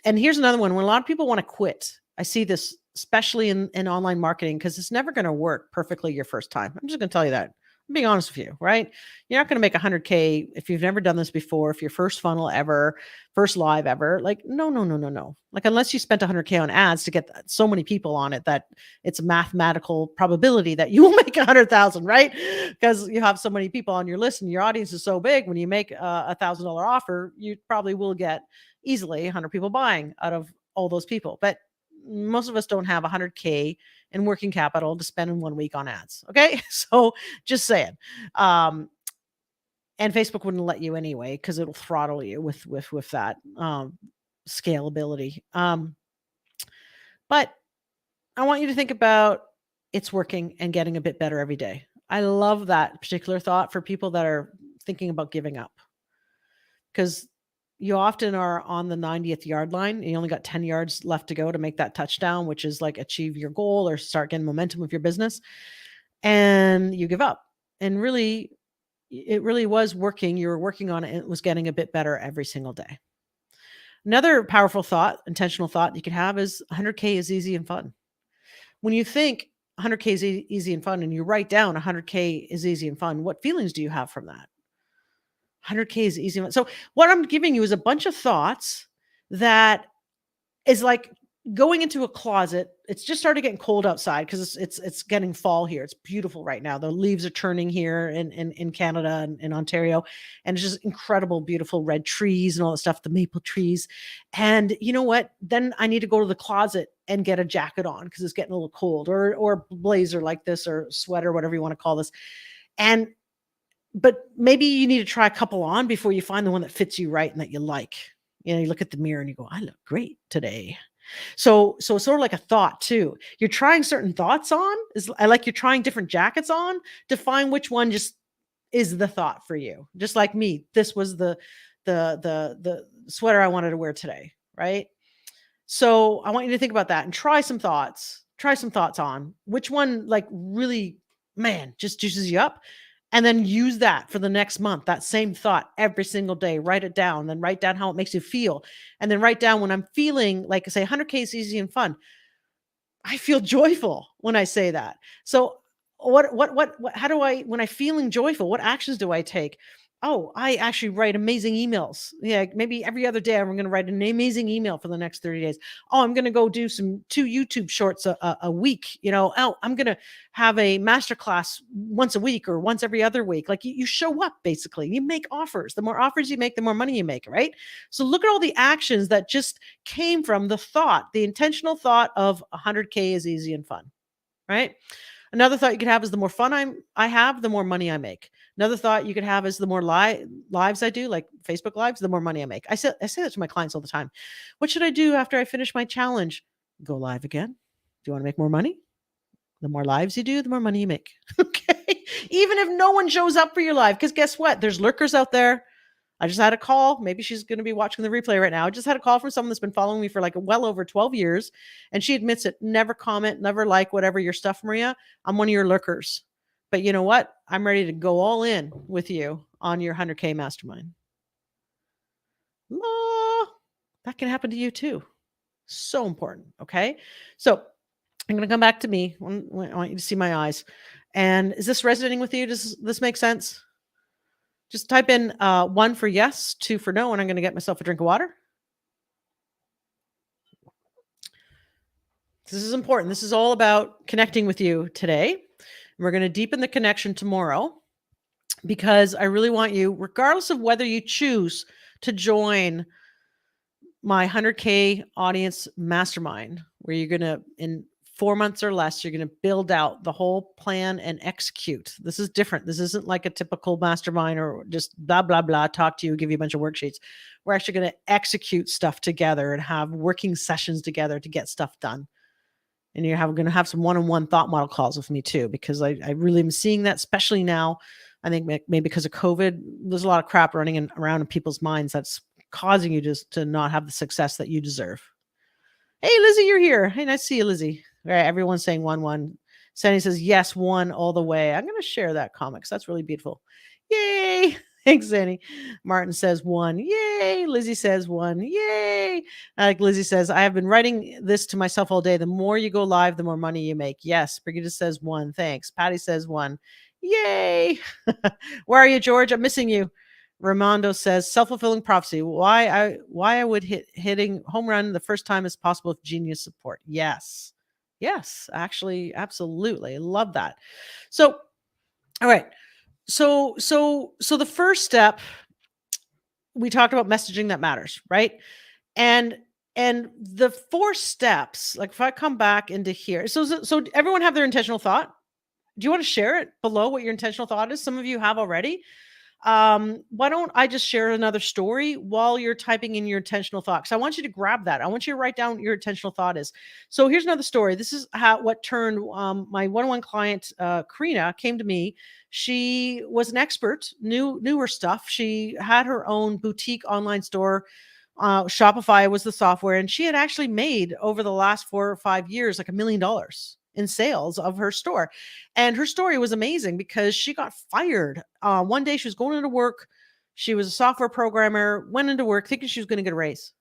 And here's another one. When a lot of people want to quit, I see this especially in online marketing, because it's never going to work perfectly your first time. I'm just going to tell you that. I'm being honest with you, right? You're not going to make 100K if you've never done this before, if your first funnel ever, first live ever. Like, no. Like, unless you spent 100K on ads to get so many people on it that it's a mathematical probability that you will make 100,000, right? Because you have so many people on your list and your audience is so big. When you make a $1,000 offer, you probably will get easily 100 people buying out of all those people. But most of us don't have 100K in working capital to spend in 1 week on ads. Okay. So just saying. And Facebook wouldn't let you anyway, because it'll throttle you with that scalability. But I want you to think about, it's working and getting a bit better every day. I love that particular thought for people that are thinking about giving up, because you often are on the 90th yard line and you only got 10 yards left to go to make that touchdown, which is like achieve your goal or start getting momentum with your business, and you give up. And really, it really was working. You were working on it, and it was getting a bit better every single day. Another powerful thought, intentional thought you could have is 100K is easy and fun. When you think 100K is easy and fun, and you write down 100K is easy and fun, what feelings do you have from that? 100K is easy. So what I'm giving you is a bunch of thoughts that is like going into a closet. It's just started getting cold outside because it's getting fall here. It's beautiful right now. The leaves are turning here in Canada and in Ontario, and it's just incredible, beautiful red trees and all that stuff, the maple trees. And you know what? Then I need to go to the closet and get a jacket on because it's getting a little cold, or blazer like this, or sweater, whatever you want to call this. And but maybe you need to try a couple on before you find the one that fits you right and that you like. You look at the mirror and you go, I look great today. So it's sort of like a thought too. You're trying certain thoughts on. Is I like you're trying different jackets on to find which one just is the thought for you. Just like me, this was the sweater I wanted to wear today, right? So I want you to think about that and try some thoughts. Try some thoughts on which one like really, man, just juices you up. And then use that for the next month, that same thought every single day. Write it down, then write down how it makes you feel. And then write down when I'm feeling like, say, 100K is easy and fun. I feel joyful when I say that. So how do I, when I feeling joyful, what actions do I take? Oh, I actually write amazing emails. Yeah, maybe every other day I'm going to write an amazing email for the next 30 days. Oh, I'm going to go do two YouTube shorts a week. Oh, I'm going to have a masterclass once a week or once every other week. Like you show up basically. You make offers. The more offers you make, the more money you make, right? So look at all the actions that just came from the thought, the intentional thought of 100K is easy and fun, right? Another thought you could have is the more fun I have, the more money I make. Another thought you could have is the more lives I do, like Facebook lives, the more money I make. I say that to my clients all the time. What should I do after I finish my challenge? Go live again. Do you want to make more money? The more lives you do, the more money you make. Okay. Even if no one shows up for your live, because guess what? There's lurkers out there. I just had a call. Maybe she's going to be watching the replay right now. I just had a call from someone that's been following me for like well over 12 years. And she admits it. Never comment, never like whatever your stuff, Maria. I'm one of your lurkers. But you know what? I'm ready to go all in with you on your 100K mastermind. That can happen to you too. So important. Okay. So I'm going to come back to me. I want you to see my eyes. And is this resonating with you? Does this make sense? Just type in 1 for yes, 2 for no, and I'm going to get myself a drink of water. This is important. This is all about connecting with you today. We're going to deepen the connection tomorrow because I really want you, regardless of whether you choose to join my 100K audience mastermind, where you're going to, in 4 months or less, you're going to build out the whole plan and execute. This is different. This isn't like a typical mastermind or just blah, blah, blah, talk to you, give you a bunch of worksheets. We're actually going to execute stuff together and have working sessions together to get stuff done. And you're going to have some one-on-one thought model calls with me too, because I really am seeing that, especially now. I think maybe because of COVID, there's a lot of crap running around in people's minds that's causing you to not have the success that you deserve. Hey, Lizzie, you're here. Hey, nice to see you, Lizzie. All right, everyone's saying 1-1. Sandy says, yes, 1 all the way. I'm going to share that comment because that's really beautiful. Yay. Thanks, Sandy. Martin says 1. Yay. Lizzie says 1. Yay. Like Lizzie says, I have been writing this to myself all day. The more you go live, the more money you make. Yes. Brigitte says 1. Thanks. Patty says 1. Yay. Where are you, George? I'm missing you. Ramondo says self-fulfilling prophecy. Why I would hitting home run the first time as possible with genius support. Yes. Yes, actually, absolutely. Love that. So, all right. So the first step, we talked about messaging that matters, right? And the 4 steps, like if I come back into here, so everyone have their intentional thought. Do you want to share it below what your intentional thought is? Some of you have already. Why don't I just share another story while you're typing in your intentional thought? Because I want you to grab that. I want you to write down what your intentional thought is. So here's another story. This is what turned my one-on-one client, Karina, came to me. She was an expert, knew her stuff. She had her own boutique online store. Shopify was the software, and she had actually made over the last 4 or 5 years like $1 million in sales of her store. And her story was amazing because she got fired. One day she was going into work. She was a software programmer, went into work thinking she was going to get a raise.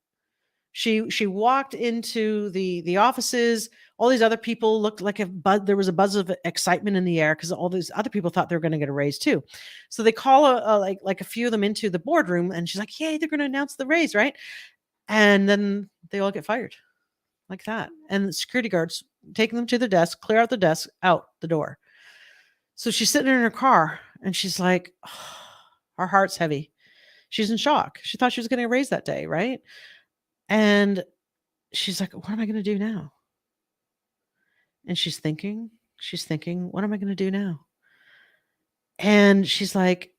She walked into the offices. All these other people looked like there was a buzz of excitement in the air because all these other people thought they were going to get a raise too. So they call like a few of them into the boardroom, and she's like, "Yay, they're going to announce the raise, right?" And then they all get fired. like that. And the security guards taking them to their desk, clear out the desk, out the door. So she's sitting in her car and she's like, her heart's heavy. She's in shock. She thought she was getting a raise that day, right? And she's like, what am I going to do now? And she's thinking, what am I going to do now? And she's like,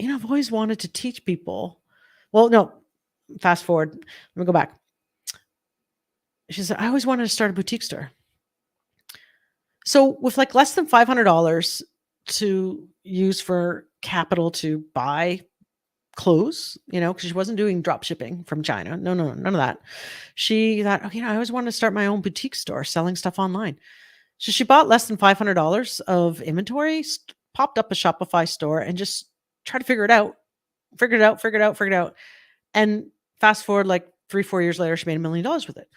I've always wanted to teach people. Well, no, fast forward. Let me go back. She said, I always wanted to start a boutique store. So with like less than $500 to use for capital to buy clothes, because she wasn't doing drop shipping from China. No, none of that. She thought, I always wanted to start my own boutique store selling stuff online. So she bought less than $500 of inventory, popped up a Shopify store and just tried to figure it out. And fast forward like 3-4 years later, she made $1 million with it.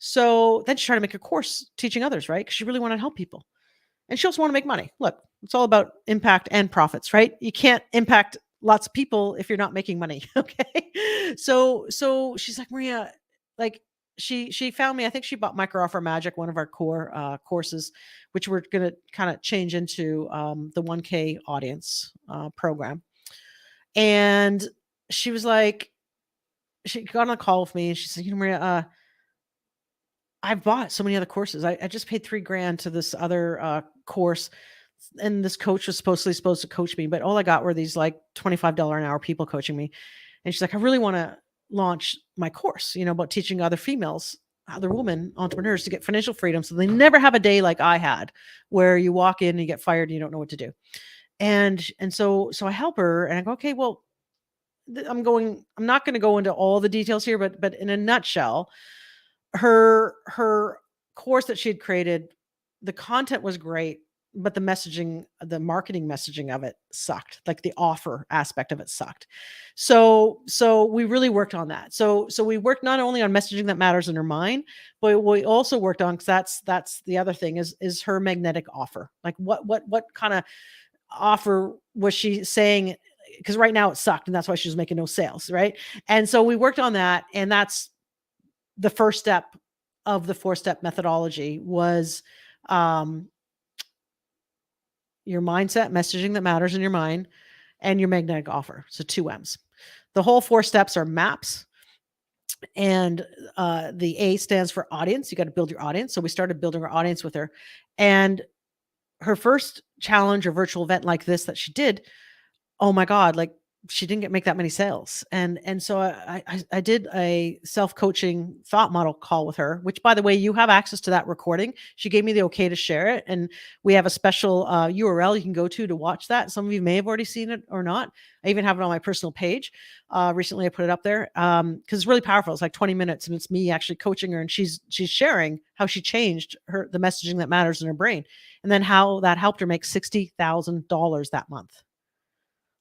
So then she tried to make a course teaching others, right? Because she really wanted to help people. And she also wanted to make money. Look, it's all about impact and profits, right? You can't impact lots of people if you're not making money. Okay. So she's like, Maria, like she found me. I think she bought Micro Offer Magic, one of our core courses, which we're going to kind of change into the 1K audience program. And she was like, she got on a call with me and she said, Maria, I've bought so many other courses. I just paid $3,000 to this other course, and this coach was supposed to coach me, but all I got were these like $25 an hour people coaching me. And she's like, I really want to launch my course, about teaching other females, other women entrepreneurs to get financial freedom, so they never have a day like I had, where you walk in and you get fired and you don't know what to do. And so I help her, and I go, okay, well, I'm not going to go into all the details here, but in a nutshell, her course that she had created, the content was great, but the messaging, the marketing messaging of it sucked. Like the offer aspect of it sucked. So we really worked on that. So we worked not only on messaging that matters in her mind, but we also worked on, because that's the other thing, is her magnetic offer. Like what kind of offer was she saying? Because right now it sucked, and that's why she was making no sales, right? And so we worked on that, and that's the first step of the 4-step methodology was your mindset, messaging that matters in your mind, and your magnetic offer. So 2 M's. The whole 4 steps are MAPS. And the A stands for audience. You got to build your audience. So we started building our audience with her. And her first challenge or virtual event like this that she did, oh my God, like she didn't make that many sales. And so I did a self-coaching thought model call with her, which, by the way, you have access to that recording. She gave me the okay to share it. And we have a special URL you can go to watch that. Some of you may have already seen it or not. I even have it on my personal page. Recently I put it up there because it's really powerful. It's like 20 minutes and it's me actually coaching her, and she's sharing how she changed the messaging that matters in her brain, and then how that helped her make $60,000 that month.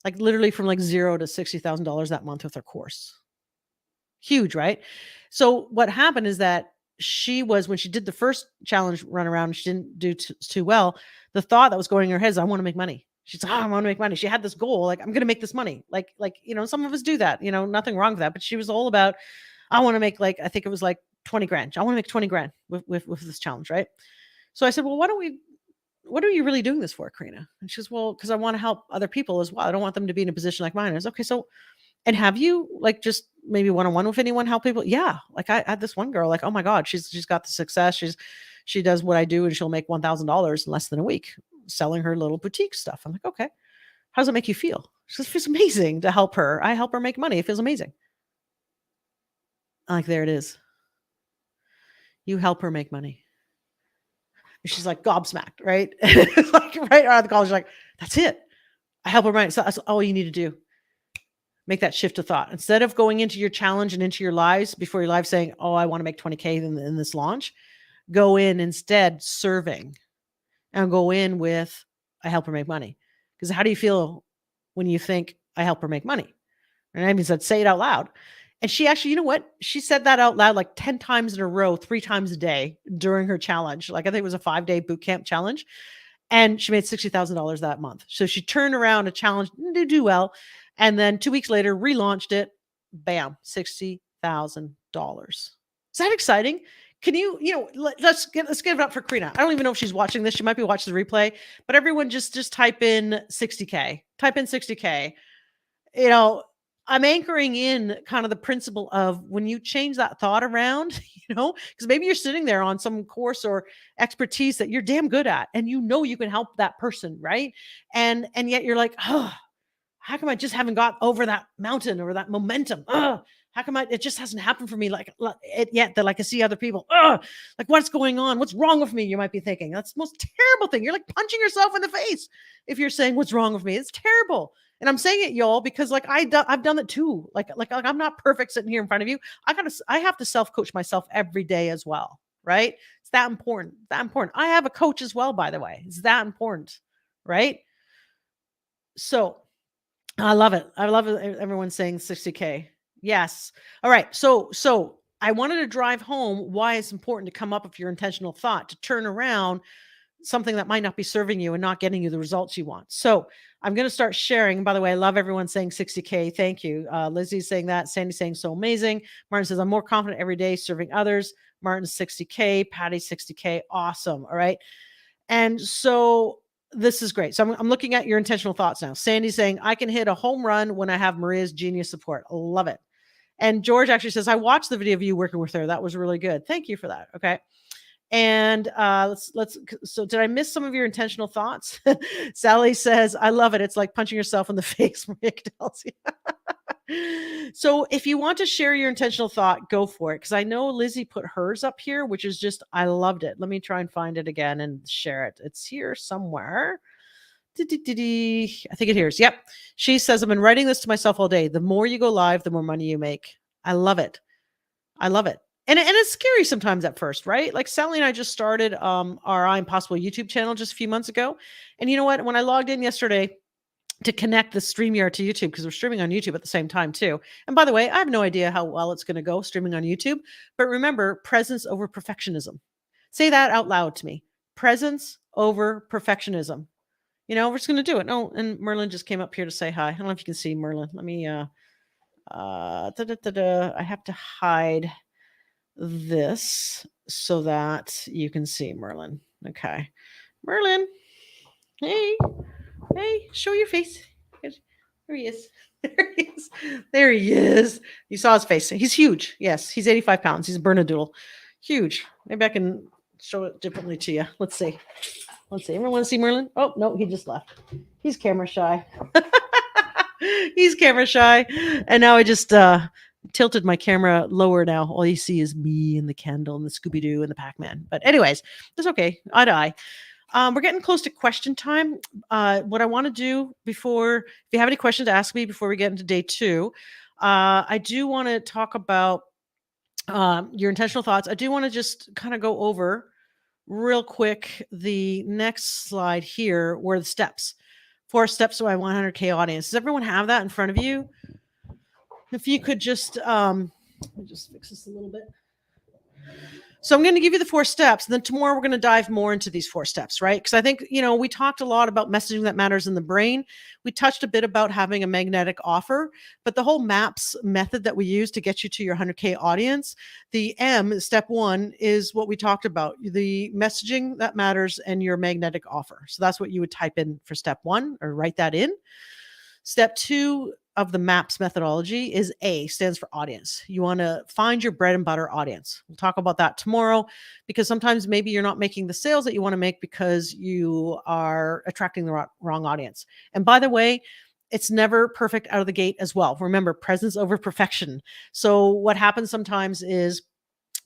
Like literally from like $0 to $60,000 that month with her course. Huge, right? So what happened is that when she did the first challenge run around, she didn't do too well. The thought that was going in her head is, I want to make money. She's like, I want to make money. She had this goal, like, I'm going to make this money. Like, some of us do that, nothing wrong with that. But she was all about, I want to make, like, I think it was like 20 grand. I want to make 20 grand with this challenge. Right. So I said, well, what are you really doing this for, Karina? And she goes, well, because I want to help other people as well. I don't want them to be in a position like mine. I was okay. So, and have you like just maybe one-on-one with anyone help people? Yeah. Like I had this one girl, like, oh my God, she's got the success. She does what I do, and she'll make $1,000 in less than a week selling her little boutique stuff. I'm like, okay, how does it make you feel? She goes, it feels amazing to help her. I help her make money. It feels amazing. I'm like, there it is. You help her make money. She's like gobsmacked, right? Like right out of the college, she's like, that's it. I help her mind. So that's all you need to do. Make that shift of thought. Instead of going into your challenge and into your lives before your life saying, oh, I want to make 20K in this launch, go in instead serving, and go in with, I help her make money. Because how do you feel when you think I help her make money? And I even said, say it out loud. And she actually, you know what? She said that out loud like 10 times in a row, 3 times a day during her challenge. Like I think it was a 5-day boot camp challenge. And she made $60,000 that month. So she turned around a challenge, didn't do well. And then 2 weeks later, relaunched it. Bam, $60,000. that exciting? Can let's give it up for Karina. I don't even know if she's watching this. She might be watching the replay, but everyone just type in 60K. Type in 60K. I'm anchoring in kind of the principle of when you change that thought around, because maybe you're sitting there on some course or expertise that you're damn good at, and you can help that person, right? And yet you're like, oh, how come I just haven't got over that mountain or that momentum? How come it just hasn't happened for me like it yet that I see other people? Like what's going on? What's wrong with me? You might be thinking that's the most terrible thing. You're like punching yourself in the face if you're saying what's wrong with me. It's terrible. And I'm saying it, y'all, because I've done it too. Like I'm not perfect sitting here in front of you. I have to self-coach myself every day as well, right? It's that important. That important. I have a coach as well, by the way. It's that important, right? So I love it. I love it. Everyone's saying 60K. Yes. All right. So I wanted to drive home why it's important to come up with your intentional thought to turn around something that might not be serving you and not getting you the results you want. So I'm going to start sharing. By the way, I love everyone saying 60K. Thank you. Lizzie's saying that. Sandy's saying so amazing. Martin says, I'm more confident every day serving others. Martin's 60K. Patty 60K. Awesome. All right. And so this is great. So I'm looking at your intentional thoughts now. Sandy's saying, I can hit a home run when I have Maria's genius support. Love it. And George actually says, I watched the video of you working with her. That was really good. Thank you for that. Okay. And so did I miss some of your intentional thoughts? Sally says, I love it. It's like punching yourself in the face. So if you want to share your intentional thought, go for it. Cause I know Lizzie put hers up here, which is just, I loved it. Let me try and find it again and share it. It's here somewhere. I think it here's. Yep. She says, I've been writing this to myself all day. The more you go live, the more money you make. I love it. I love it. And it's scary sometimes at first, right? Like Sally and I just started our I'm Possible YouTube channel just a few months ago. And you know what? When I logged in yesterday to connect the StreamYard to YouTube, because we're streaming on YouTube at the same time too. And by the way, I have no idea how well it's going to go streaming on YouTube. But remember, presence over perfectionism. Say that out loud to me. Presence over perfectionism. We're just going to do it. Oh, and Merlin just came up here to say hi. I don't know if you can see Merlin. Let me, I have to hide this so that you can see Merlin. Okay. Merlin. Hey, show your face. There he is. There he is. You saw his face. He's huge. Yes, he's 85 pounds. He's a Bernedoodle. Huge. Maybe I can show it differently to you. Let's see. Everyone want to see Merlin? Oh, no, he just left. He's camera shy. He's camera shy. And now I just tilted my camera lower now. All you see is me and the candle and the Scooby-Doo and the Pac-Man. But anyways, that's okay. Eye to eye. We're getting close to question time. What I want to do if you have any questions to ask me before we get into day 2, I do want to talk about your intentional thoughts. I do want to just kind of go over real quick the next slide here were the steps. 4 steps to my 100K audience. Does everyone have that in front of you? If you could just, let me just fix this a little bit. So I'm going to give you the 4 steps. And then tomorrow we're going to dive more into these 4 steps, right? Because I think, we talked a lot about messaging that matters in the brain. We touched a bit about having a magnetic offer, but the whole MAPS method that we use to get you to your 100K audience, the M, step 1, is what we talked about, the messaging that matters and your magnetic offer. So that's what you would type in for step 1 or write that in. Step 2 of the MAPS methodology is A, stands for audience. You want to find your bread and butter audience. We'll talk about that tomorrow because sometimes maybe you're not making the sales that you want to make because you are attracting the wrong audience. And by the way, it's never perfect out of the gate as well. Remember, presence over perfection. So what happens sometimes is,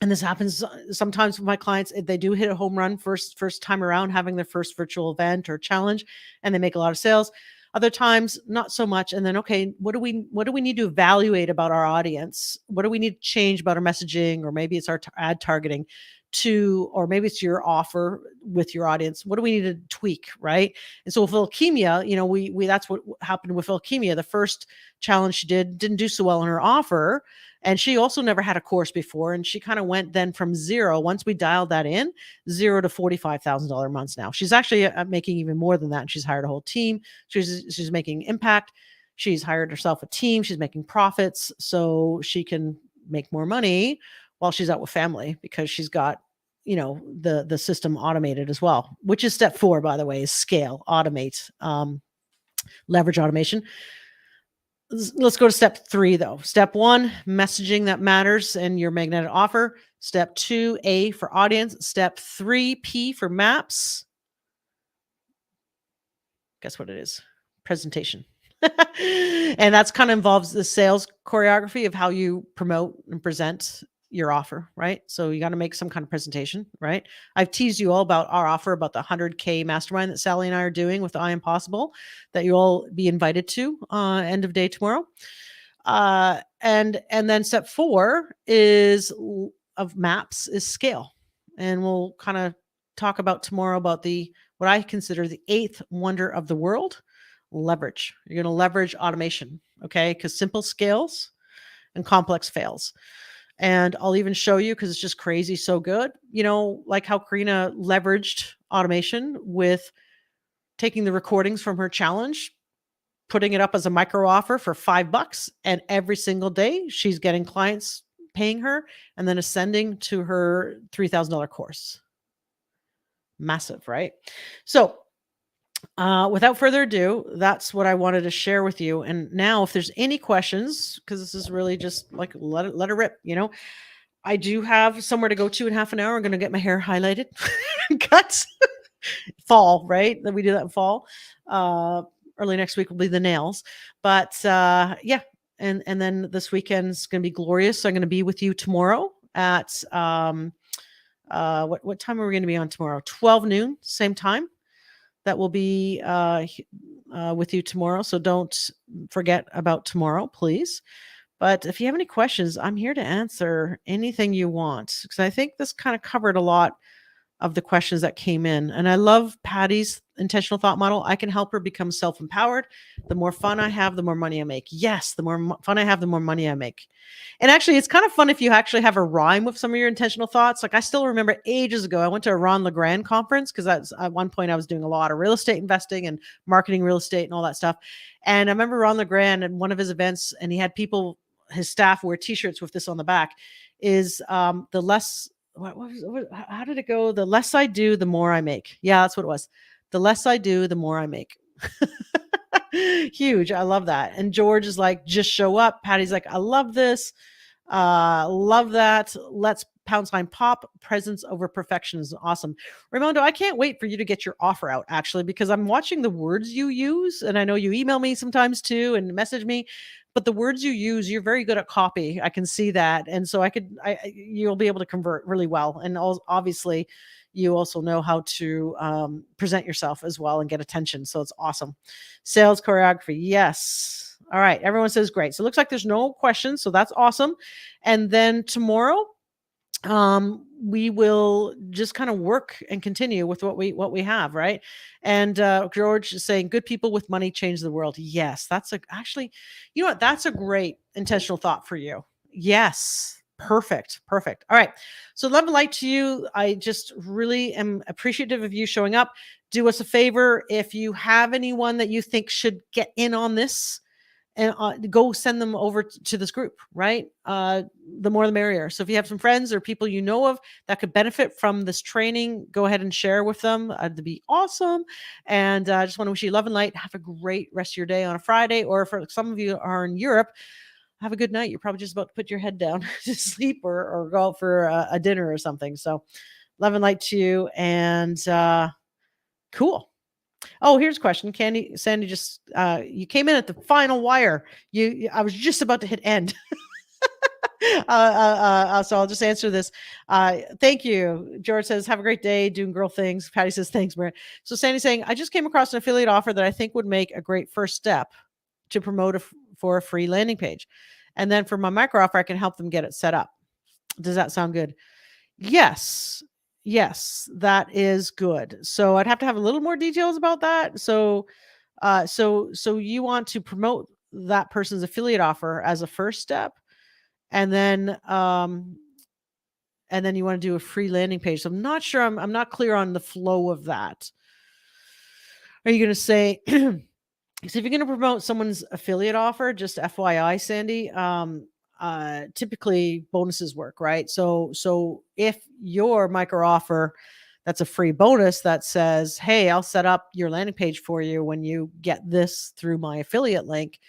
and this happens sometimes with my clients, they do hit a home run first time around having their first virtual event or challenge, and they make a lot of sales. Other times, not so much. And then, okay, what do we need to evaluate about our audience? What do we need to change about our messaging? Or maybe it's our ad targeting or maybe it's your offer with your audience. What do we need to tweak, right? And so with Alchemia, we that's what happened with Alchemia. The first challenge she didn't do so well in her offer. And she also never had a course before. And she kind of went then from 0, once we dialed that in, 0 to $45,000 months now. She's actually making even more than that. And she's hired a whole team. She's making impact. She's hired herself a team. She's making profits so she can make more money while she's out with family because she's got, the system automated as well, which is step 4, by the way, is scale, automate, leverage automation. Let's go to step 3 though. Step 1, messaging that matters and your magnetic offer. Step 2, A for audience. Step 3, P for maps. Guess what it is? Presentation. And that's kind of involves the sales choreography of how you promote and present your offer, right? So you got to make some kind of presentation, right? I've teased you all about our offer, about the 100K mastermind that Sally and I are doing with I Am Possible, that you'll all be invited to end of day tomorrow. And then step 4 is of maps is scale. And we'll kind of talk about tomorrow about what I consider the 8th wonder of the world, leverage. You're going to leverage automation, okay? Because simple scales and complex fails. And I'll even show you, because it's just crazy, so good. Like how Karina leveraged automation with taking the recordings from her challenge, putting it up as a micro offer for $5, and every single day she's getting clients paying her and then ascending to her $3,000 course. Massive, right? So without further ado, that's what I wanted to share with you. And now if there's any questions, because this is really just like let it rip, I do have somewhere to go to in half an hour. I'm going to get my hair highlighted and cut. Fall, right? That we do that in fall. Early next week will be the nails. But yeah. And then this weekend's going to be glorious. So I'm going to be with you tomorrow at what time are we going to be on tomorrow? 12 noon, same time. That will be with you tomorrow. So don't forget about tomorrow, please. But if you have any questions, I'm here to answer anything you want, because I think this kind of covered a lot of the questions that came in. And I love Patty's intentional thought model. I can help her become self-empowered. The more fun I have, the more money I make. Yes, the more fun I have, the more money I make. And actually, it's kind of fun if you actually have a rhyme with some of your intentional thoughts. Like I still remember ages ago, I went to a Ron LeGrand conference, because at one point I was doing a lot of real estate investing and marketing real estate and all that stuff. And I remember Ron LeGrand at one of his events, and he had his staff wear t-shirts with this on the back, is the less, how did it go? The less I do, the more I make. Yeah, that's what it was. The less I do, the more I make. Huge. I love that. And George is like, just show up. Patty's like, I love this. Love that. Let's # pop. Presence over perfection is awesome. Raimondo, I can't wait for you to get your offer out, actually, because I'm watching the words you use. And I know you email me sometimes too and message me, but the words you use, you're very good at copy. I can see that. And so you'll be able to convert really well. And obviously you also know how to present yourself as well and get attention. So it's awesome. Sales choreography. Yes. All right. Everyone says great. So it looks like there's no questions. So that's awesome. And then tomorrow, we will just kind of work and continue with what we have, right? And George is saying, good people with money change the world. Yes, actually, you know what? That's a great intentional thought for you. Yes. Perfect. All right. So love and light to you. I just really am appreciative of you showing up. Do us a favor. If you have anyone that you think should get in on this, and go send them over to this group, right? The more the merrier. So if you have some friends or people you know of that could benefit from this training, go ahead and share with them. That'd be awesome. And I just want to wish you love and light. Have a great rest of your day on a Friday, or for some of you are in Europe, have a good night. You're probably just about to put your head down to sleep or go out for a dinner or something. So love and light to you. And cool. Oh, here's a question. Sandy, just you came in at the final wire. I was just about to hit end. So I'll just answer this. Thank you. George says, have a great day doing girl things. Patty says, thanks, Maria. So Sandy's saying, I just came across an affiliate offer that I think would make a great first step to promote for a free landing page. And then for my micro offer, I can help them get it set up. Does that sound good? Yes, that is good. So I'd have to have a little more details about that. So you want to promote that person's affiliate offer as a first step, and then you want to do a free landing page. So I'm not sure. I'm not clear on the flow of that. Are you going to say? So if you're going to promote someone's affiliate offer, just FYI, Sandy, typically bonuses work, right? So if your micro offer, that's a free bonus that says, hey, I'll set up your landing page for you when you get this through my affiliate link,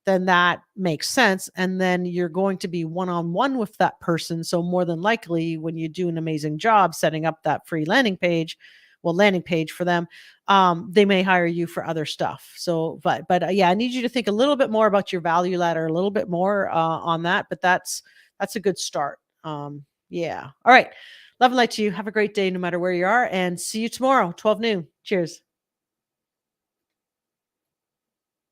then that makes sense. And then you're going to be one on one with that person. So, more than likely, when you do an amazing job setting up that free landing page for them, they may hire you for other stuff. So, but yeah, I need you to think a little bit more about your value ladder, a little bit more on that. But that's a good start. Yeah. All right. Love and light to you. Have a great day, no matter where you are, and see you tomorrow, 12 noon. Cheers.